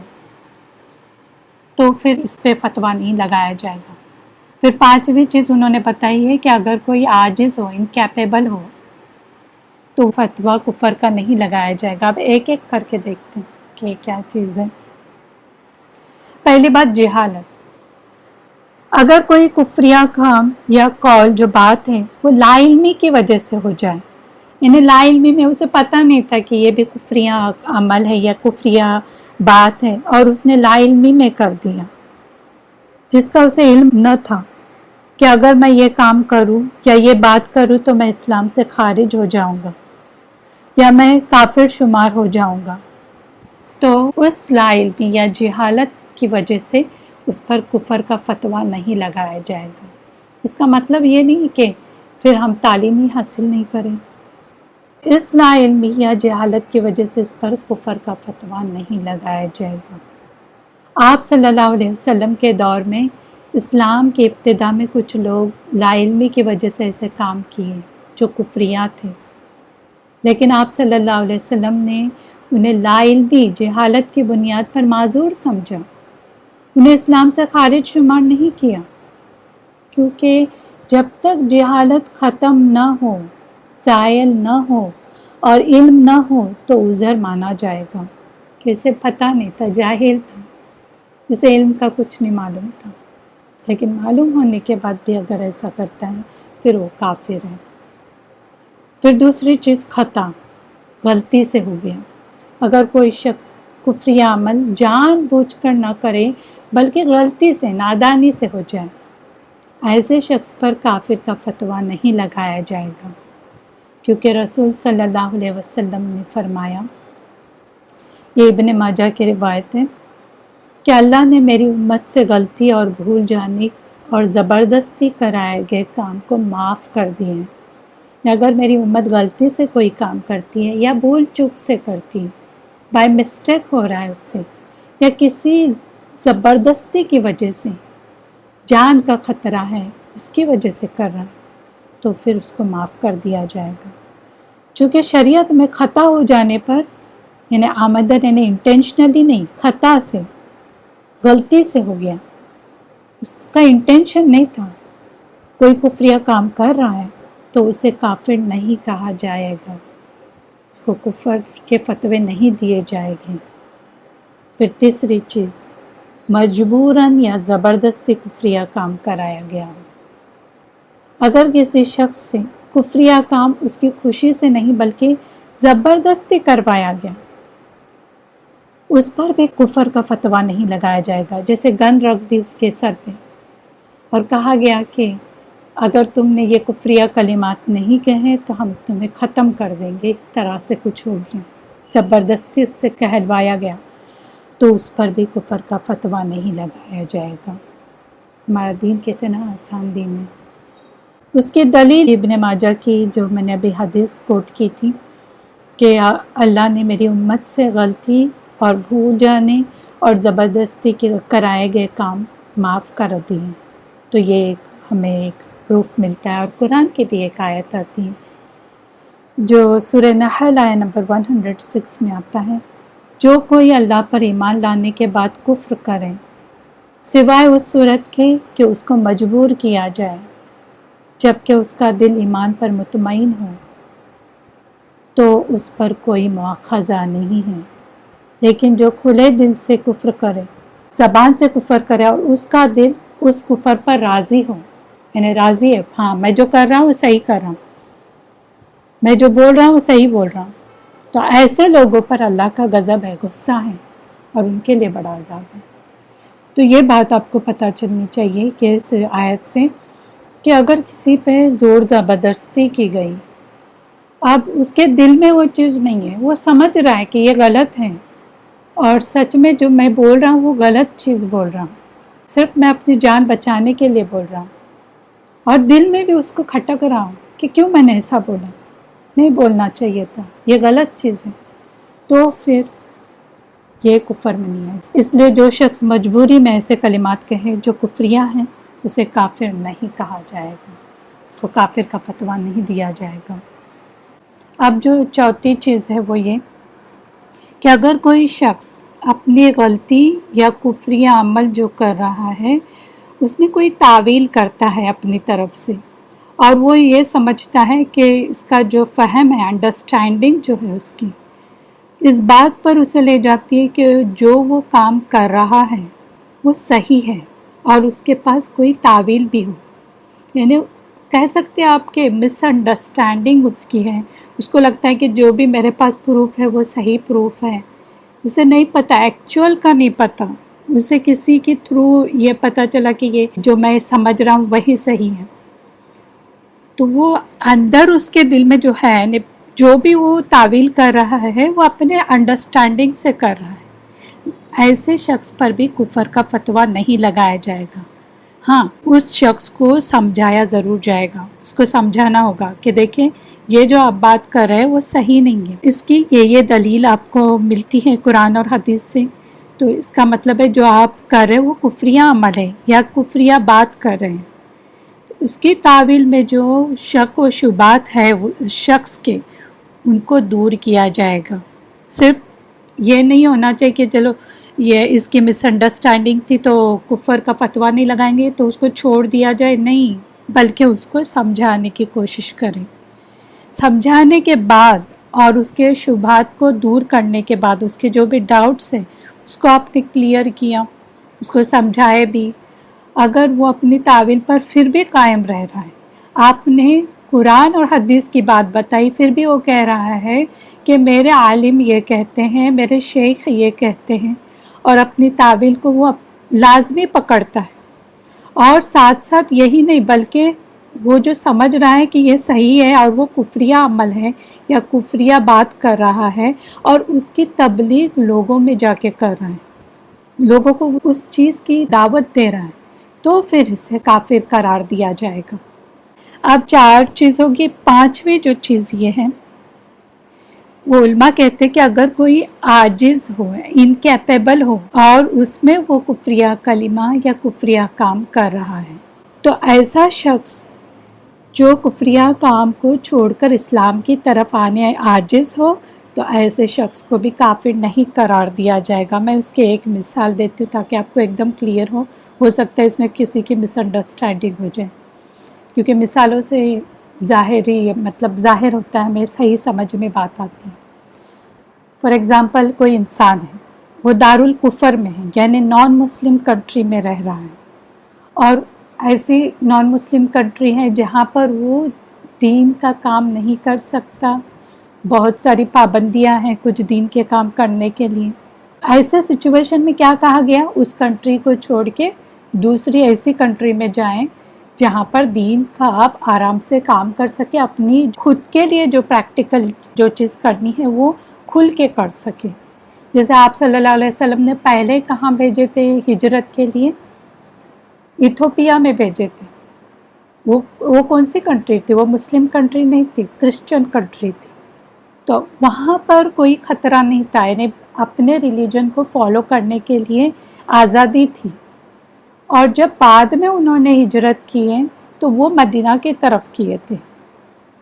تو پھر اس پہ فتویٰ نہیں لگایا جائے گا۔ پھر پانچویں چیز انہوں نے بتائی ہے کہ اگر کوئی عاجز ہو، انکیپیبل ہو، تو فتویٰ کفر کا نہیں لگایا جائے گا۔ اب ایک ایک کر کے دیکھتے ہیں کہ کیا چیز ہے۔ پہلی بات جہالت۔ اگر کوئی کفریہ کام یا قول، جو بات ہے، وہ لا علمی کی وجہ سے ہو جائے، یعنی لا علمی میں اسے پتہ نہیں تھا کہ یہ بھی کفریہ عمل ہے یا کفریہ بات ہے، اور اس نے لا علمی میں کر دیا، جس کا اسے علم نہ تھا کہ اگر میں یہ کام کروں یا یہ بات کروں تو میں اسلام سے خارج ہو جاؤں گا یا میں کافر شمار ہو جاؤں گا، تو اس لا علمی یا جہالت کی وجہ سے اس پر کفر کا فتویٰ نہیں لگایا جائے گا۔ اس کا مطلب یہ نہیں کہ پھر ہم تعلیم ہی حاصل نہیں کریں، اس لا علمی یا جہالت کی وجہ سے اس پر کفر کا فتویٰ نہیں لگایا جائے گا۔ آپ صلی اللہ علیہ وسلم کے دور میں اسلام کی ابتدا میں کچھ لوگ لا علمی کی وجہ سے ایسے کام کیے جو کفریہ تھے، لیکن آپ صلی اللہ علیہ وسلم نے انہیں لا علمی، جہالت کی بنیاد پر معذور سمجھا، انہیں اسلام سے خارج شمار نہیں کیا، کیونکہ جب تک جہالت ختم نہ ہو، زائل نہ ہو اور علم نہ ہو تو عذر مانا جائے گا کہ اسے پتہ نہیں تھا، جاہل تھا، اسے علم کا کچھ نہیں معلوم تھا، لیکن معلوم ہونے کے بعد بھی اگر ایسا کرتا ہے پھر وہ کافر ہے۔ پھر دوسری چیز خطا، غلطی سے ہو گیا۔ اگر کوئی شخص کفریہ عمل جان بوجھ کر نہ کرے بلکہ غلطی سے، نادانی سے ہو جائے، ایسے شخص پر کافر کا فتویٰ نہیں لگایا جائے گا، کیونکہ رسول صلی اللہ علیہ وسلم نے فرمایا، یہ ابن ماجہ کی روایت ہے، کہ اللہ نے میری امت سے غلطی اور بھول جانے اور زبردستی کرائے گئے کام کو معاف کر دیے ہیں۔ اگر میری امت غلطی سے کوئی کام کرتی ہے یا بھول چوک سے کرتی ہے، بائی مسٹیک ہو رہا ہے اس سے، یا کسی زبردستی کی وجہ سے، جان کا خطرہ ہے اس کی وجہ سے کر رہا ہے، تو پھر اس کو معاف کر دیا جائے گا۔ چونکہ شریعت میں خطا ہو جانے پر، یعنی آمدن، یعنی انٹینشنلی نہیں، خطا سے، غلطی سے ہو گیا، اس کا انٹینشن نہیں تھا، کوئی کفریہ کام کر رہا ہے تو اسے کافر نہیں کہا جائے گا، اس کو کفر کے فتوے نہیں دیے جائیں گے۔ پھر تیسری چیز، مجبوراً یا زبردستی کفریہ کام کرایا گیا ہو۔ اگر کسی شخص سے کفریہ کام اس کی خوشی سے نہیں بلکہ زبردستی کروایا گیا، اس پر بھی کفر کا فتویٰ نہیں لگایا جائے گا۔ جیسے گن رکھ دی اس کے سر پہ اور کہا گیا کہ اگر تم نے یہ کفریہ کلمات نہیں کہے تو ہم تمہیں ختم کر دیں گے، اس طرح سے کچھ ہو گیا، زبردستی اس سے کہلوایا گیا، تو اس پر بھی کفر کا فتویٰ نہیں لگایا جائے گا۔ ہمارا دین کتنا آسان دین ہے۔ اس کی دلیل ابن ماجہ کی جو میں نے ابھی حدیث کوٹ کی تھی کہ اللہ نے میری امت سے غلطی اور بھول جانے اور زبردستی کے کرائے گئے کام معاف کر دیے، تو یہ ہمیں ایک پروف ملتا ہے۔ اور قرآن کی بھی ایک آیت آتی ہے جو سورہ نحل آیت نمبر 106 میں آتا ہے، جو کوئی اللہ پر ایمان لانے کے بعد کفر کرے سوائے اس صورت کے کہ اس کو مجبور کیا جائے جبکہ اس کا دل ایمان پر مطمئن ہو، تو اس پر کوئی مواخذہ نہیں ہے، لیکن جو کھلے دل سے کفر کرے، زبان سے کفر کرے اور اس کا دل اس کفر پر راضی ہو، یعنی راضی ہے، ہاں میں جو کر رہا ہوں وہ صحیح کر رہا ہوں، میں جو بول رہا ہوں وہ صحیح بول رہا ہوں، تو ایسے لوگوں پر اللہ کا غضب ہے، غصہ ہے، اور ان کے لیے بڑا عذاب ہے۔ تو یہ بات آپ کو پتہ چلنی چاہیے کہ اس آیت سے کہ اگر کسی پہ زور زبردستی کی گئی، اب اس کے دل میں وہ چیز نہیں ہے، وہ سمجھ رہا ہے کہ یہ غلط ہے، اور سچ میں جو میں بول رہا ہوں وہ غلط چیز بول رہا ہوں، صرف میں اپنی جان بچانے کے لیے بول رہا ہوں، اور دل میں بھی اس کو کھٹک رہا ہوں کہ کیوں میں نے ایسا بولا، نہیں بولنا چاہیے تھا، یہ غلط چیز ہے، تو پھر یہ کفر میں نہیں ہے۔ اس لیے جو شخص مجبوری میں ایسے کلمات کہے جو کفریہ ہیں، اسے کافر نہیں کہا جائے گا، اس کو کافر کا فتویٰ نہیں دیا جائے گا۔ اب جو چوتھی چیز ہے وہ یہ کہ اگر کوئی شخص اپنی غلطی یا کفریہ عمل جو کر رہا ہے اس میں کوئی تعویل کرتا ہے اپنی طرف سے، اور وہ یہ سمجھتا ہے کہ اس کا جو فہم ہے، انڈرسٹینڈنگ جو ہے اس کی، اس بات پر اسے لے جاتی ہے کہ جو وہ کام کر رہا ہے وہ صحیح ہے، اور اس کے پاس کوئی تعویل بھی ہو، یعنی کہہ سکتے ہیں آپ کہ مس انڈرسٹینڈنگ اس کی ہے، اس کو لگتا ہے کہ جو بھی میرے پاس پروف ہے وہ صحیح پروف ہے، اسے نہیں پتہ، ایکچول کا نہیں پتہ، اسے کسی کے تھرو یہ پتہ چلا کہ یہ جو میں سمجھ رہا ہوں وہی صحیح ہے، تو وہ اندر اس کے دل میں جو ہے جو بھی وہ تعویل کر رہا ہے وہ اپنے انڈرسٹینڈنگ سے کر رہا ہے، ایسے شخص پر بھی کفر کا فتویٰ نہیں لگایا جائے گا۔ ہاں اس شخص کو سمجھایا ضرور جائے گا، اس کو سمجھانا ہوگا کہ دیکھیں یہ جو آپ بات کر رہے ہیں وہ صحیح نہیں ہے، اس کی یہ دلیل آپ کو ملتی ہے قرآن اور حدیث سے، تو اس کا مطلب ہے جو آپ کر رہے ہیں وہ کفریہ عمل ہے یا کفریہ بات کر رہے ہیں، اس کی تعویل میں جو شک و شبہات ہے اس شخص کے، ان کو دور کیا جائے گا۔ صرف یہ نہیں ہونا چاہیے کہ چلو یہ اس کی مس انڈرسٹینڈنگ تھی تو کفر کا فتویٰ نہیں لگائیں گے تو اس کو چھوڑ دیا جائے، نہیں، بلکہ اس کو سمجھانے کی کوشش کریں، سمجھانے کے بعد اور اس کے شبہات کو دور کرنے کے بعد، اس کے جو بھی ڈاؤٹس ہیں اس کو آپ نے کلیئر کیا، اس کو سمجھائے بھی، اگر وہ اپنی تعویل پر پھر بھی قائم رہ رہا ہے، آپ نے قرآن اور حدیث کی بات بتائی پھر بھی وہ کہہ رہا ہے کہ میرے عالم یہ کہتے ہیں، میرے شیخ یہ کہتے ہیں، اور اپنی تعویل کو وہ لازمی پکڑتا ہے، اور ساتھ ساتھ یہی نہیں بلکہ وہ جو سمجھ رہا ہے کہ یہ صحیح ہے اور وہ کفریہ عمل ہے یا کفریہ بات کر رہا ہے، اور اس کی تبلیغ لوگوں میں جا کے کر رہا ہے، لوگوں کو اس چیز کی دعوت دے رہا ہے، تو پھر اسے کافر قرار دیا جائے گا۔ اب 4 چیزوں کی 5ویں جو چیز یہ ہے، وہ علماء کہتے کہ اگر کوئی عاجز ہو، انکیپیبل ہو، اور اس میں وہ کفریہ کلمہ یا کفریہ کام کر رہا ہے، تو ایسا شخص جو کفریہ کام کو چھوڑ کر اسلام کی طرف آنے عاجز ہو، تو ایسے شخص کو بھی کافر نہیں قرار دیا جائے گا۔ میں اس کے ایک مثال دیتی ہوں تاکہ آپ کو ایک دم کلیئر ہو سکتا ہے اس میں کسی کی مس انڈرسٹینڈنگ ہو جائے، کیونکہ مثالوں سے ظاہری مطلب ظاہر ہوتا ہے، ہمیں صحیح سمجھ میں بات آتی ہے۔ فار ایگزامپل کوئی انسان ہے، وہ دارالکفر میں ہے، یعنی نان مسلم کنٹری میں رہ رہا ہے، اور ایسی نان مسلم کنٹری ہے جہاں پر وہ دین کا کام نہیں کر سکتا، بہت ساری پابندیاں ہیں کچھ دین کے کام کرنے کے لیے۔ ایسے سچویشن میں کیا کہا گیا، اس کنٹری کو چھوڑ کے دوسری ایسی کنٹری میں جائیں جہاں پر دین کا آپ آرام سے کام کر سکے، اپنی خود کے لیے جو پریکٹیکل جو چیز کرنی ہے وہ کھل کے کر سکے۔ جیسے آپ صلی اللہ علیہ وسلم نے پہلے کہاں بھیجے تھے ہجرت کے لیے؟ ایتھوپیا میں بھیجے تھے۔ وہ کون سی کنٹری تھی؟ وہ مسلم کنٹری نہیں تھی، کرسچن کنٹری تھی، تو وہاں پر کوئی خطرہ نہیں تھا، یعنی اپنے ریلیجن کو فالو کرنے کے لیے آزادی تھی۔ اور جب بعد میں انہوں نے ہجرت کی ہے تو وہ مدینہ کی طرف کیے تھے،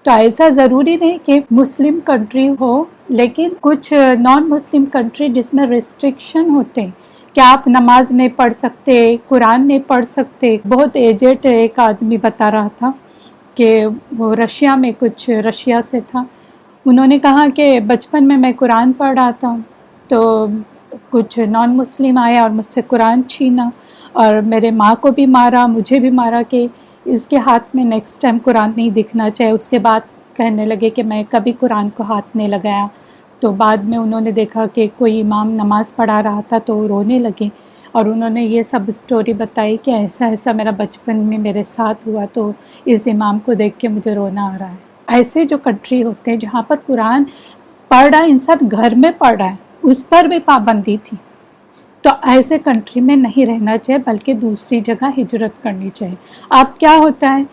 تو ایسا ضروری نہیں کہ مسلم کنٹری ہو، لیکن کچھ نان مسلم کنٹری جس میں ریسٹرکشن ہوتے ہیں کہ آپ نماز نہیں پڑھ سکتے، قرآن نہیں پڑھ سکتے۔ بہت ایجڈ ایک آدمی بتا رہا تھا کہ وہ رشیا سے تھا، انہوں نے کہا کہ بچپن میں قرآن پڑھ رہا تھا، تو کچھ نان مسلم آئے اور مجھ سے قرآن چھینا اور میرے ماں کو بھی مارا، مجھے بھی مارا کہ اس کے ہاتھ میں نیکسٹ ٹائم قرآن نہیں دکھنا چاہیے۔ اس کے بعد کہنے لگے کہ میں کبھی قرآن کو ہاتھ نہیں لگایا۔ تو بعد میں انہوں نے دیکھا کہ کوئی امام نماز پڑھا رہا تھا تو رونے لگے، اور انہوں نے یہ سب سٹوری بتائی کہ ایسا ایسا میرا بچپن میں میرے ساتھ ہوا، تو اس امام کو دیکھ کے مجھے رونا آ رہا ہے۔ ایسے جو کنٹری ہوتے ہیں جہاں پر قرآن پڑھ رہا ہے، انسان گھر میں پڑھ رہا ہے، اس پر بھی پابندی تھی، تو ایسے کنٹری میں نہیں رہنا چاہیے بلکہ دوسری جگہ ہجرت کرنی چاہیے۔ اب کیا ہوتا ہے،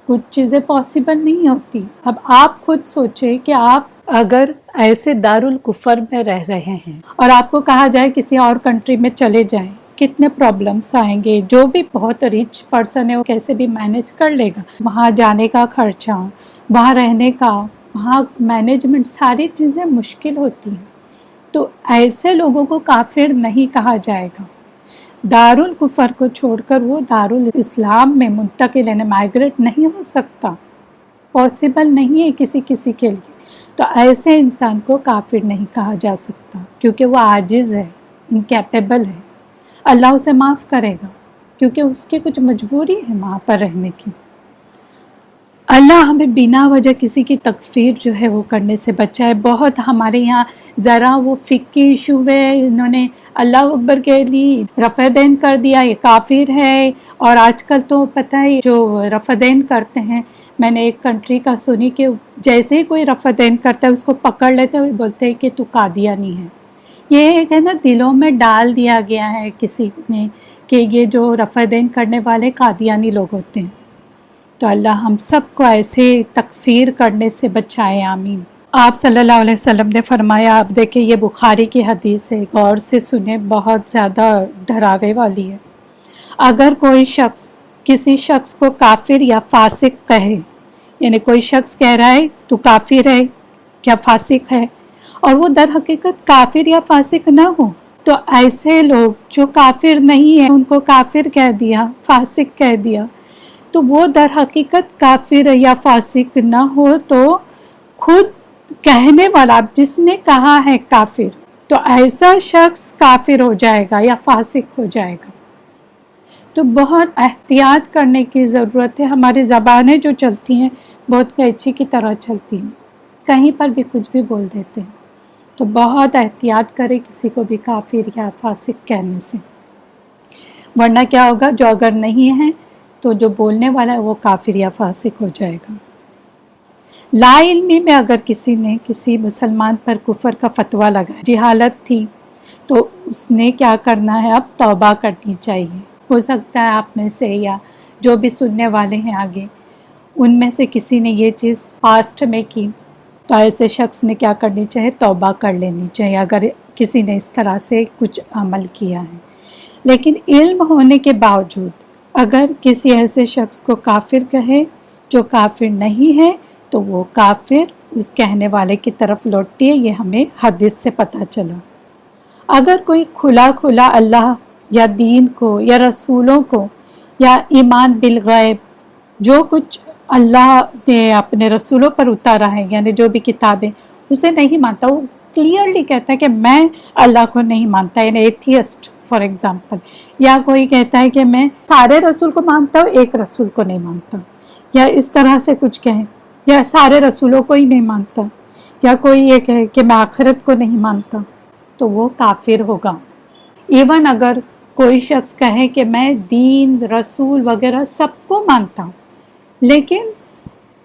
کچھ چیزیں پاسبل نہیں ہوتی۔ اب آپ خود سوچیں کہ آپ اگر ایسے دارالکفر میں رہ رہے ہیں اور آپ کو کہا جائے کسی اور کنٹری میں چلے جائیں، کتنے پرابلمس آئیں گے۔ جو بھی بہت ریچ پرسن ہے وہ کیسے بھی مینیج کر لے گا، وہاں جانے کا خرچہ، وہاں رہنے کا، وہاں مینجمنٹ، ساری چیزیں مشکل ہوتی ہیں۔ تو ایسے لوگوں کو کافر نہیں کہا جائے گا۔ دارالکفر کو چھوڑ کر وہ دارالاسلام میں منتقل یعنی مائگریٹ نہیں ہو سکتا، پاسبل نہیں ہے کسی کے لیے۔ تو ایسے انسان کو کافر نہیں کہا جا سکتا، کیونکہ وہ عاجز ہے، انکیپیبل ہے۔ اللہ اسے معاف کرے گا کیونکہ اس کی کچھ مجبوری ہے وہاں پر رہنے کی۔ اللہ ہمیں بنا وجہ کسی کی تکفیر جو ہے وہ کرنے سے بچائے۔ بہت ہمارے یہاں ذرا وہ فقہی ایشو ہے، انہوں نے اللہ اکبر کے لیے رفع دین کر دیا، یہ کافر ہے۔ اور آج کل تو پتہ ہے جو رفع دین کرتے ہیں، میں نے ایک کنٹری کا سنی کہ جیسے ہی کوئی رفع دین کرتا ہے اس کو پکڑ لیتے ہیں، بولتے ہیں کہ تو قادیانی ہے۔ یہ ہے نا دلوں میں ڈال دیا گیا ہے کسی نے کہ یہ جو رفع دین کرنے والے قادیانی لوگ ہوتے ہیں۔ تو اللہ ہم سب کو ایسے تکفیر کرنے سے بچائے، آمین۔ آپ صلی اللہ علیہ وسلم نے فرمایا، آپ دیکھیں یہ بخاری کی حدیث ہے، غور سے سنیں، بہت زیادہ ڈراوے والی ہے۔ اگر کوئی شخص کسی شخص کو کافر یا فاسق کہے، یعنی کوئی شخص کہہ رہا ہے تو کافر ہے یا فاسق ہے، اور وہ در حقیقت کافر یا فاسق نہ ہو، تو ایسے لوگ جو کافر نہیں ہیں ان کو کافر کہہ دیا، فاسق کہہ دیا، تو وہ در حقیقت کافر یا فاسق نہ ہو تو خود کہنے والا جس نے کہا ہے کافر، تو ایسا شخص کافر ہو جائے گا یا فاسق ہو جائے گا۔ تو بہت احتیاط کرنے کی ضرورت ہے۔ ہماری زبانیں جو چلتی ہیں بہت قینچی کی طرح چلتی ہیں، کہیں پر بھی کچھ بھی بول دیتے ہیں، تو بہت احتیاط کرے کسی کو بھی کافر یا فاسق کہنے سے، ورنہ کیا ہوگا، جو اگر نہیں ہے تو جو بولنے والا ہے وہ کافر یا فاسق ہو جائے گا۔ لا علمی میں اگر کسی نے کسی مسلمان پر کفر کا فتویٰ لگایا، جہالت تھی، تو اس نے کیا کرنا ہے، اب توبہ کرنی چاہیے۔ ہو سکتا ہے آپ میں سے یا جو بھی سننے والے ہیں آگے، ان میں سے کسی نے یہ چیز پاسٹ میں کی، تو ایسے شخص نے کیا کرنی چاہیے، توبہ کر لینی چاہیے اگر کسی نے اس طرح سے کچھ عمل کیا ہے۔ لیکن علم ہونے کے باوجود اگر کسی ایسے شخص کو کافر کہے جو کافر نہیں ہے، تو وہ کافر اس کہنے والے کی طرف لوٹتی ہے، یہ ہمیں حدیث سے پتہ چلا۔ اگر کوئی کھلا کھلا اللہ یا دین کو یا رسولوں کو یا ایمان بالغیب، جو کچھ اللہ نے اپنے رسولوں پر اتارا ہے، یعنی جو بھی کتابیں، اسے نہیں مانتا، وہ کلیئرلی کہتا ہے کہ میں اللہ کو نہیں مانتا، یعنی ایتھیسٹ فار ایگزامپل، یا کوئی کہتا ہے کہ میں سارے رسول کو مانتا ہوں، ایک رسول کو نہیں مانتا، یا اس طرح سے کچھ کہیں، یا سارے رسولوں کو ہی نہیں مانتا، یا کوئی یہ کہے کہ میں آخرت کو نہیں مانتا، تو وہ کافر ہوگا۔ ایون اگر کوئی شخص کہے کہ میں دین، رسول وغیرہ سب کو مانتا ہوں، لیکن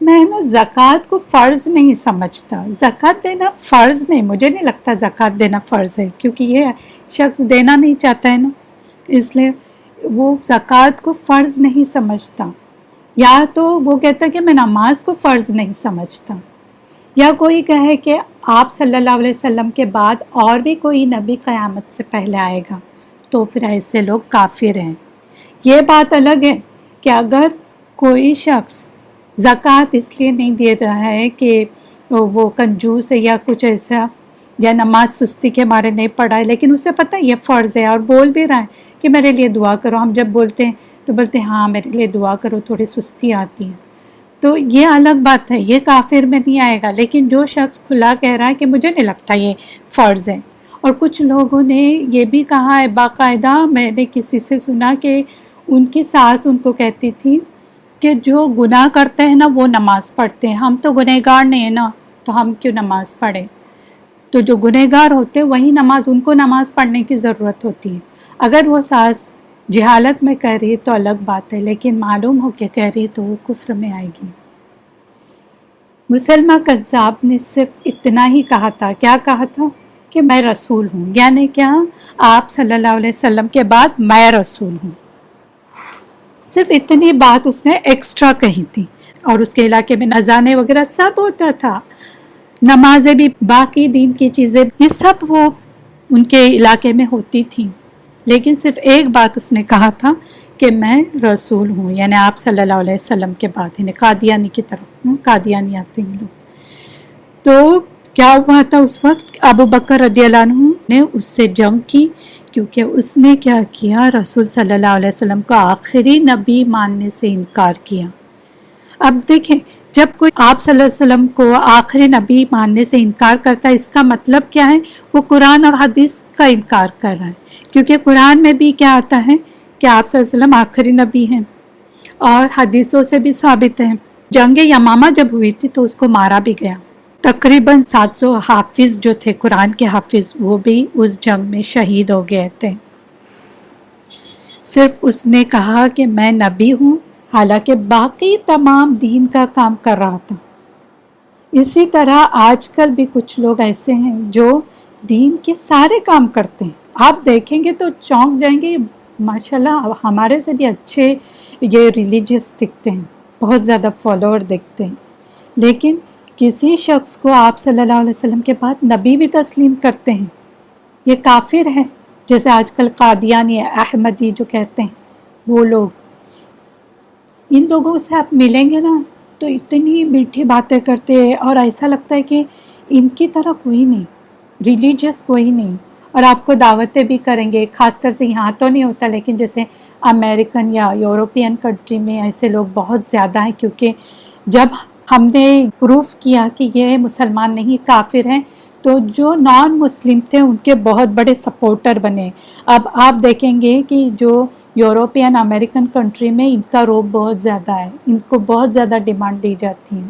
میں نا زکوٰۃ کو فرض نہیں سمجھتا، زکوٰۃ دینا فرض نہیں، مجھے نہیں لگتا زکوٰۃ دینا فرض ہے، کیونکہ یہ شخص دینا نہیں چاہتا ہے نا، اس لیے وہ زکوٰۃ کو فرض نہیں سمجھتا، یا تو وہ کہتا ہے کہ میں نماز کو فرض نہیں سمجھتا، یا کوئی کہے کہ آپ صلی اللہ علیہ وسلم کے بعد اور بھی کوئی نبی قیامت سے پہلے آئے گا، تو پھر ایسے لوگ کافر ہیں۔ یہ بات الگ ہے کہ اگر کوئی شخص زکوٰۃ اس لیے نہیں دے رہا ہے کہ وہ کنجوس ہے یا کچھ ایسا، یا نماز سستی کے مارے نہیں پڑھا ہے، لیکن اسے پتہ ہے یہ فرض ہے اور بول بھی رہا ہے کہ میرے لیے دعا کرو، ہم جب بولتے ہیں تو بولتے ہیں ہاں میرے لیے دعا کرو، تھوڑی سستی آتی ہے، تو یہ الگ بات ہے، یہ کافر میں نہیں آئے گا۔ لیکن جو شخص کھلا کہہ رہا ہے کہ مجھے نہیں لگتا یہ فرض ہے، اور کچھ لوگوں نے یہ بھی کہا ہے باقاعدہ، میں نے کسی سے سنا کہ ان کی ساس ان کو کہتی تھی کہ جو گناہ کرتے ہیں نا وہ نماز پڑھتے ہیں، ہم تو گنہگار نہیں ہیں نا، تو ہم کیوں نماز پڑھیں؟ تو جو گنہگار ہوتے وہی نماز، ان کو نماز پڑھنے کی ضرورت ہوتی ہے۔ اگر وہ ساس جہالت میں کہہ رہی تو الگ بات ہے، لیکن معلوم ہو کہ کہہ رہی تو وہ کفر میں آئے گی۔ مسلمہ کذاب نے صرف اتنا ہی کہا تھا، کیا کہا تھا؟ کہ میں رسول ہوں، یعنی کیا؟ آپ صلی اللہ علیہ وسلم کے بعد میں رسول ہوں۔ صرف اتنی بات اس نے ایکسٹرا کہی تھی، اور اس کے علاقے میں اذانیں وغیرہ سب ہوتا تھا، نمازیں بھی، باقی دین کی چیزیں، یہ سب وہ ان کے علاقے میں ہوتی تھیں، لیکن صرف ایک بات اس نے کہا تھا کہ میں رسول ہوں، یعنی آپ صلی اللہ علیہ وسلم کے بعد، یعنی قادیانی کی طرف، قادیانی آتے ہیں لوگ۔ تو کیا ہوا تھا اس وقت؟ ابو بکر رضی اللہ عنہ نے اس سے جنگ کی، کیونکہ اس نے کیا کیا؟ رسول صلی اللہ علیہ وسلم کو آخری نبی ماننے سے انکار کیا۔ اب دیکھیں، جب کوئی آپ صلی اللہ علیہ وسلم کو آخری نبی ماننے سے انکار کرتا ہے، اس کا مطلب کیا ہے؟ وہ قرآن اور حدیث کا انکار کر رہا ہے، کیونکہ قرآن میں بھی کیا آتا ہے کہ آپ صلی اللہ علیہ وسلم آخری نبی ہیں، اور حدیثوں سے بھی ثابت ہے۔ جنگ یمامہ جب ہوئی تھی تو اس کو مارا بھی گیا، تقریباً 700 حافظ جو تھے قرآن کے حافظ، وہ بھی اس جنگ میں شہید ہو گئے تھے۔ صرف اس نے کہا کہ میں نبی ہوں، حالانکہ باقی تمام دین کا کام کر رہا تھا۔ اسی طرح آج کل بھی کچھ لوگ ایسے ہیں جو دین کے سارے کام کرتے ہیں، آپ دیکھیں گے تو چونک جائیں گے، ماشاءاللہ ہمارے سے بھی اچھے یہ ریلیجیس دکھتے ہیں، بہت زیادہ فالوور دکھتے ہیں، لیکن کسی شخص کو آپ صلی اللہ علیہ وسلم کے بعد نبی بھی تسلیم کرتے ہیں، یہ کافر ہے۔ جیسے آج کل قادیانی احمدی جو کہتے ہیں وہ لوگ، ان لوگوں سے آپ ملیں گے نا تو اتنی میٹھی باتیں کرتے ہیں، اور ایسا لگتا ہے کہ ان کی طرح کوئی نہیں، ریلیجیس کوئی نہیں، اور آپ کو دعوتیں بھی کریں گے۔ خاص طور سے یہاں تو نہیں ہوتا، لیکن جیسے امریکن یا یورپین کنٹری میں ایسے لوگ بہت زیادہ ہیں، کیونکہ جب ہم نے پروف کیا کہ یہ مسلمان نہیں کافر ہیں، تو جو نان مسلم تھے ان کے بہت بڑے سپورٹر بنے۔ اب آپ دیکھیں گے کہ جو یورپین امریکن کنٹری میں ان کا روب بہت زیادہ ہے، ان کو بہت زیادہ ڈیمانڈ دی جاتی ہے۔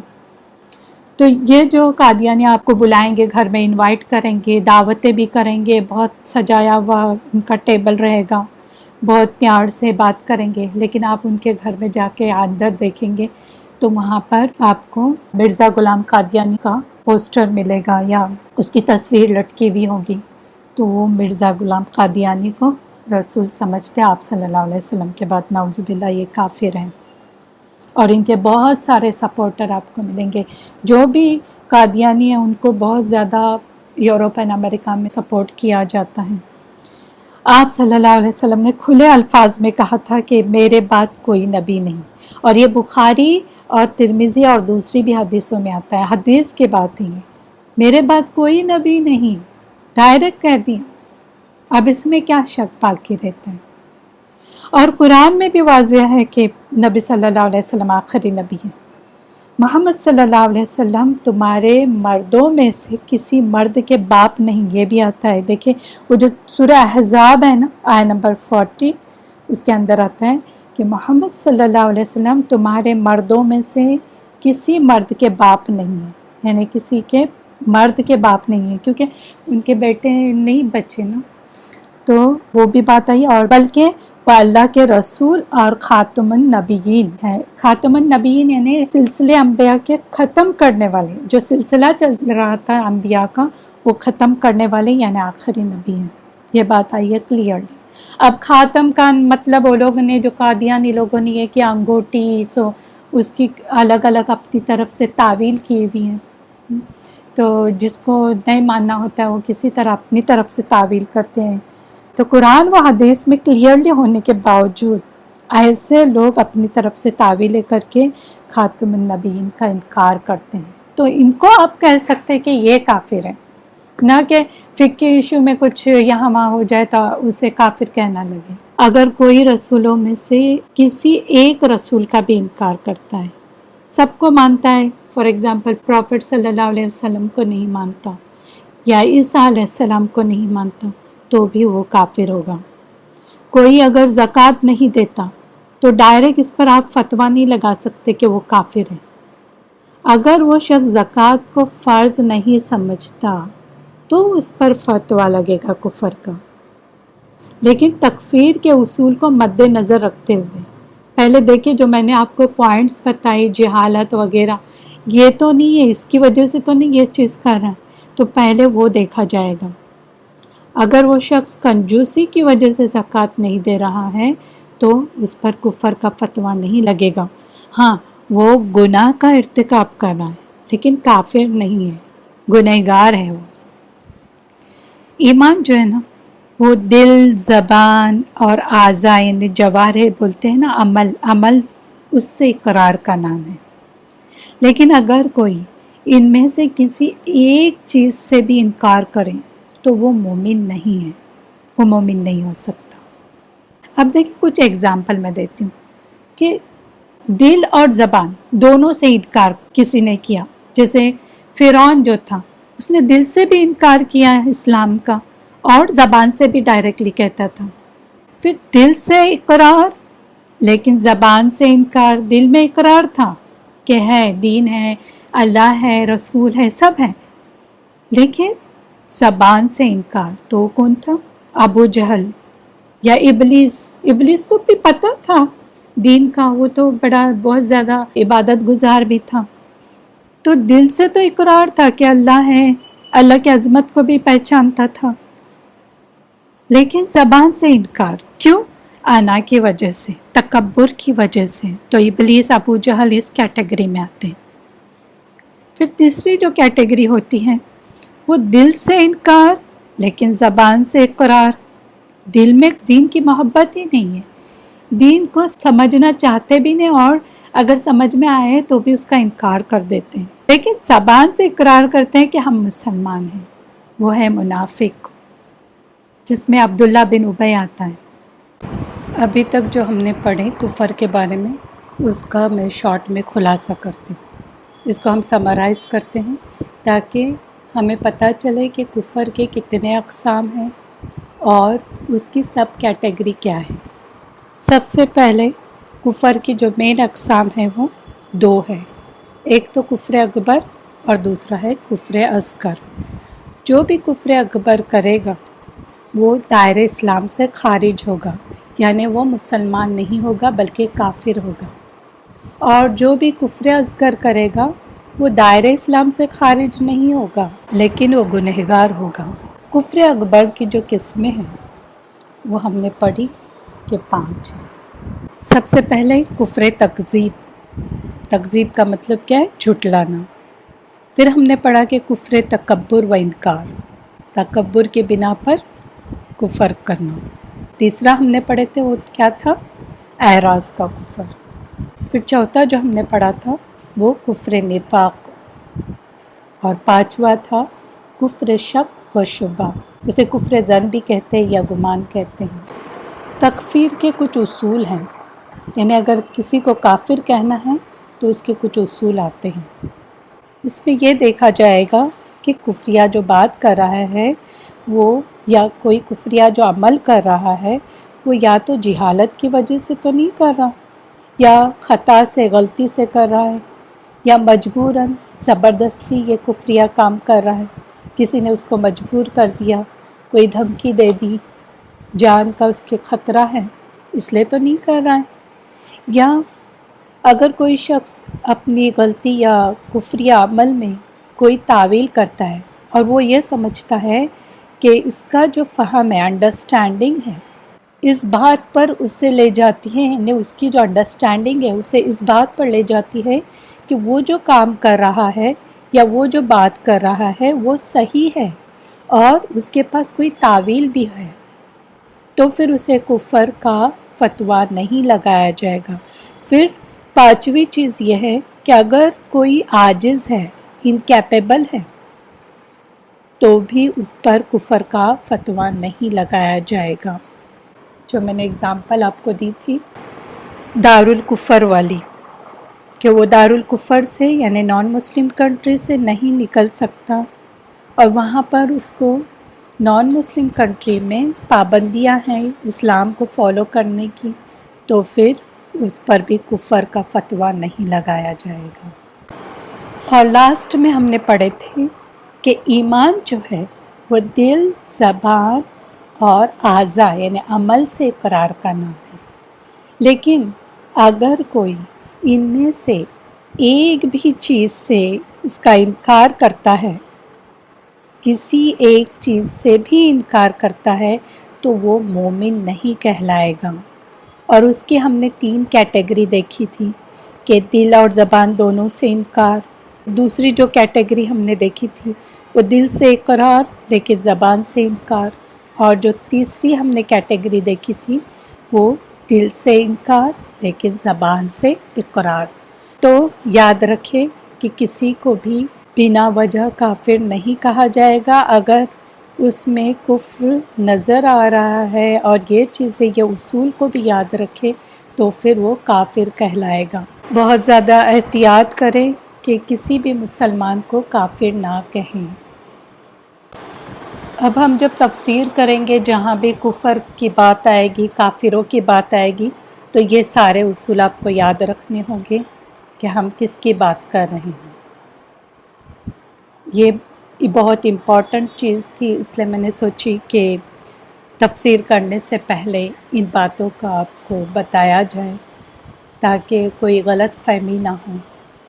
تو یہ جو قادیانی آپ کو بلائیں گے، گھر میں انوائٹ کریں گے، دعوتیں بھی کریں گے، بہت سجایا ہوا ان کا ٹیبل رہے گا، بہت پیار سے بات کریں گے، لیکن آپ ان کے گھر میں جا کے اندر دیکھیں گے تو وہاں پر آپ کو مرزا غلام قادیانی کا پوسٹر ملے گا، یا اس کی تصویر لٹکی ہوئی ہوگی، تو وہ مرزا غلام قادیانی کو رسول سمجھتے، آپ صلی اللہ علیہ وسلم کے بعد، نعوذ باللہ یہ کافر ہیں۔ اور ان کے بہت سارے سپورٹر آپ کو ملیں گے، جو بھی قادیانی ہیں ان کو بہت زیادہ یورپ اور امریکہ میں سپورٹ کیا جاتا ہے۔ آپ صلی اللہ علیہ وسلم نے کھلے الفاظ میں کہا تھا کہ میرے بعد کوئی نبی نہیں، اور یہ بخاری اور ترمذی اور دوسری بھی حدیثوں میں آتا ہے، حدیث کی بات ہے یہ، میرے بعد کوئی نبی نہیں، ڈائریکٹ کہہ دیا، اب اس میں کیا شک باقی رہتا ہے؟ اور قرآن میں بھی واضح ہے کہ نبی صلی اللہ علیہ وسلم آخری نبی ہیں۔ محمد صلی اللہ علیہ وسلم تمہارے مردوں میں سے کسی مرد کے باپ نہیں، یہ بھی آتا ہے۔ دیکھیں وہ جو سورہ احزاب ہے نا، آیت نمبر 40، اس کے اندر آتا ہے کہ محمد صلی اللہ علیہ وسلم تمہارے مردوں میں سے کسی مرد کے باپ نہیں ہیں، یعنی کسی کے مرد کے باپ نہیں ہیں، کیونکہ ان کے بیٹے نہیں بچے نا، تو وہ بھی بات آئی، اور بلکہ وہ اللہ کے رسول اور خاتم النبیین ہے۔ خاتم النبیین یعنی سلسلے انبیاء کے ختم کرنے والے، جو سلسلہ چل رہا تھا انبیاء کا وہ ختم کرنے والے، یعنی آخری نبی ہیں، یہ بات آئی ہے کلیئرلی۔ اب خاتم کا مطلب وہ لوگ نے، جو قادیانی لوگوں نے یہ کیا انگوٹھی سو اس کی الگ الگ اپنی طرف سے تعویل کی ہوئی ہیں، تو جس کو نہیں ماننا ہوتا ہے وہ کسی طرح اپنی طرف سے تعویل کرتے ہیں۔ تو قرآن و حدیث میں کلیئرلی ہونے کے باوجود ایسے لوگ اپنی طرف سے تعویلیں کر کے خاتم النبیین کا انکار کرتے ہیں، تو ان کو آپ کہہ سکتے ہیں کہ یہ کافر ہیں، نہ کہ فقہ ایشو میں کچھ یہاں وہاں ہو جائے تو اسے کافر کہنا لگے۔ اگر کوئی رسولوں میں سے کسی ایک رسول کا بھی انکار کرتا ہے، سب کو مانتا ہے، فار ایگزامپل پروفٹ صلی اللہ علیہ وسلم کو نہیں مانتا، یا عیسیٰ علیہ السلام کو نہیں مانتا تو بھی وہ کافر ہوگا۔ کوئی اگر زکوٰۃ نہیں دیتا تو ڈائریکٹ اس پر آپ فتویٰ نہیں لگا سکتے کہ وہ کافر ہے۔ اگر وہ شخص زکوٰۃ کو فرض نہیں سمجھتا تو اس پر فتویٰ لگے گا کفر کا۔ لیکن تکفیر کے اصول کو مد نظر رکھتے ہوئے پہلے دیکھیں جو میں نے آپ کو پوائنٹس بتائی، جہالت وغیرہ، یہ تو نہیں ہے، اس کی وجہ سے تو نہیں یہ چیز کر رہا ہے، تو پہلے وہ دیکھا جائے گا۔ اگر وہ شخص کنجوسی کی وجہ سے زکوٰۃ نہیں دے رہا ہے تو اس پر کفر کا فتویٰ نہیں لگے گا۔ ہاں وہ گناہ کا ارتکاب کر رہا ہے لیکن کافر نہیں ہے، گنہگار ہے وہ۔ ایمان جو ہے نا وہ دل، زبان اور اعضاء یعنی جوارح بولتے ہیں نا، عمل اس سے اقرار کا نام ہے۔ لیکن اگر کوئی ان میں سے کسی ایک چیز سے بھی انکار کرے تو وہ مومن نہیں ہے، وہ مومن نہیں ہو سکتا۔ اب دیکھیں کچھ ایگزامپل میں دیتی ہوں کہ دل اور زبان دونوں سے انکار کسی نے کیا، جیسے فرعون جو تھا اس نے دل سے بھی انکار کیا اسلام کا اور زبان سے بھی ڈائریکٹلی کہتا تھا۔ پھر دل سے اقرار لیکن زبان سے انکار، دل میں اقرار تھا کہ ہے، دین ہے، اللہ ہے، رسول ہے، سب ہے، لیکن زبان سے انکار تو کون تھا؟ ابو جہل یا ابلیس کو بھی پتہ تھا دین کا، وہ تو بہت زیادہ عبادت گزار بھی تھا، تو دل سے تو اقرار تھا کہ اللہ ہے، اللہ کی عظمت کو بھی پہچانتا تھا، لیکن زبان سے انکار کیوں؟ انا کی وجہ سے، تکبر کی وجہ سے۔ تو ابلیس، ابو جہل اس کیٹیگری میں آتے ہیں۔ پھر تیسری جو کیٹیگری ہوتی ہے وہ دل سے انکار لیکن زبان سے اقرار، دل میں دین کی محبت ہی نہیں ہے، دین کو سمجھنا چاہتے بھی نہیں، اور اگر سمجھ میں آئے تو بھی اس کا انکار کر دیتے ہیں، لیکن زبان سے اقرار کرتے ہیں کہ ہم مسلمان ہیں۔ وہ ہے منافق، جس میں عبداللہ بن ابی آتا ہے۔ ابھی تک جو ہم نے پڑھے کفر کے بارے میں، اس کا میں شارٹ میں خلاصہ کرتی ہوں، اس کو ہم سمرائز کرتے ہیں تاکہ ہمیں پتہ چلے کہ کفر کے کتنے اقسام ہیں اور اس کی سب کیٹیگری کیا ہے۔ سب سے پہلے کفر کی جو مین اقسام ہیں وہ دو ہے، ایک تو کفر اکبر اور دوسرا ہے کفر اصغر۔ جو بھی کفر اکبر کرے گا وہ دائرہ اسلام سے خارج ہوگا، یعنی وہ مسلمان نہیں ہوگا بلکہ کافر ہوگا، اور جو بھی کفر اصغر کرے گا وہ دائرہ اسلام سے خارج نہیں ہوگا لیکن وہ گنہگار ہوگا۔ کفر اکبر کی جو قسمیں ہیں وہ ہم نے پڑھی کہ 5 ہیں۔ سب سے پہلے کفر تکذیب کا مطلب کیا ہے؟ جھٹلانا۔ پھر ہم نے پڑھا کہ کفر تکبر و انکار، تکبر کی بنا پر کفر کرنا۔ تیسرا ہم نے پڑھے تھے وہ کیا تھا؟ اعراض کا کفر۔ پھر چوتھا جو ہم نے پڑھا تھا وہ کفر نفاق، اور 5واں تھا کفر شک و شبہ، اسے کفر ظن بھی کہتے ہیں یا گمان کہتے ہیں۔ تکفیر کے کچھ اصول ہیں، یعنی اگر کسی کو کافر کہنا ہے تو اس کے کچھ اصول آتے ہیں۔ اس میں یہ دیکھا جائے گا کہ کفریہ جو بات کر رہا ہے وہ، یا کوئی کفریہ جو عمل کر رہا ہے وہ یا تو جہالت کی وجہ سے تو نہیں کر رہا، یا خطا سے، غلطی سے کر رہا ہے، یا مجبوراً زبردستی یہ کفریہ کام کر رہا ہے، کسی نے اس کو مجبور کر دیا، کوئی دھمکی دے دی، جان کا اس کے خطرہ ہے اس لیے تو نہیں کر رہا ہے۔ یا اگر کوئی شخص اپنی غلطی یا کفریہ عمل میں کوئی تعویل کرتا ہے اور وہ یہ سمجھتا ہے کہ اس کا جو فہم ہے، انڈرسٹینڈنگ ہے، اس بات پر اسے لے جاتی ہے، یعنی اس کی جو انڈرسٹینڈنگ ہے اسے اس بات پر لے جاتی ہے کہ وہ جو کام کر رہا ہے یا وہ جو بات کر رہا ہے وہ صحیح ہے اور اس کے پاس کوئی تعویل بھی ہے، تو پھر اسے کفر کا فتویٰ نہیں لگایا جائے گا۔ پھر 5ویں چیز یہ ہے کہ اگر کوئی عاجز ہے، انکیپیبل ہے، تو بھی اس پر کفر کا فتویٰ نہیں لگایا جائے گا۔ جو میں نے اگزامپل آپ کو دی تھی دارالکفر والی، کہ وہ دارالکفر سے یعنی نان مسلم کنٹری سے نہیں نکل سکتا، اور وہاں پر اس کو نان مسلم کنٹری میں پابندیاں ہیں اسلام کو فالو کرنے کی، تو پھر اس پر بھی کفر کا فتویٰ نہیں لگایا جائے گا۔ اور لاسٹ میں ہم نے پڑھے تھے کہ ایمان جو ہے وہ دل، زبان اور اعضاء یعنی عمل سے اقرار کا نام ہے، لیکن اگر کوئی ان میں سے ایک بھی چیز سے اس کا انکار کرتا ہے، کسی ایک چیز سے بھی انکار کرتا ہے، تو وہ مومن نہیں کہلائے گا۔ اور اس کی ہم نے 3 کیٹیگری دیکھی تھی کہ دل اور زبان دونوں سے انکار، دوسری جو کیٹیگری ہم نے دیکھی تھی وہ دل سے اقرار لیکن زبان سے انکار، اور جو تیسری ہم نے کیٹیگری دیکھی تھی وہ دل سے انکار لیکن زبان سے اقرار۔ تو یاد رکھیں کہ کسی کو بھی بنا وجہ کافر نہیں کہا جائے گا، اگر اس میں کفر نظر آ رہا ہے اور یہ چیزیں یہ اصول کو بھی یاد رکھے تو پھر وہ کافر کہلائے گا۔ بہت زیادہ احتیاط کریں کہ کسی بھی مسلمان کو کافر نہ کہیں۔ اب ہم جب تفسیر کریں گے جہاں بھی کفر کی بات آئے گی، کافروں کی بات آئے گی، تو یہ سارے اصول آپ کو یاد رکھنے ہوں گے کہ ہم کس کی بات کر رہے ہیں۔ یہ بہت امپورٹنٹ چیز تھی، اس لیے میں نے سوچی کہ تفسیر کرنے سے پہلے ان باتوں کا آپ کو بتایا جائے تاکہ کوئی غلط فہمی نہ ہو۔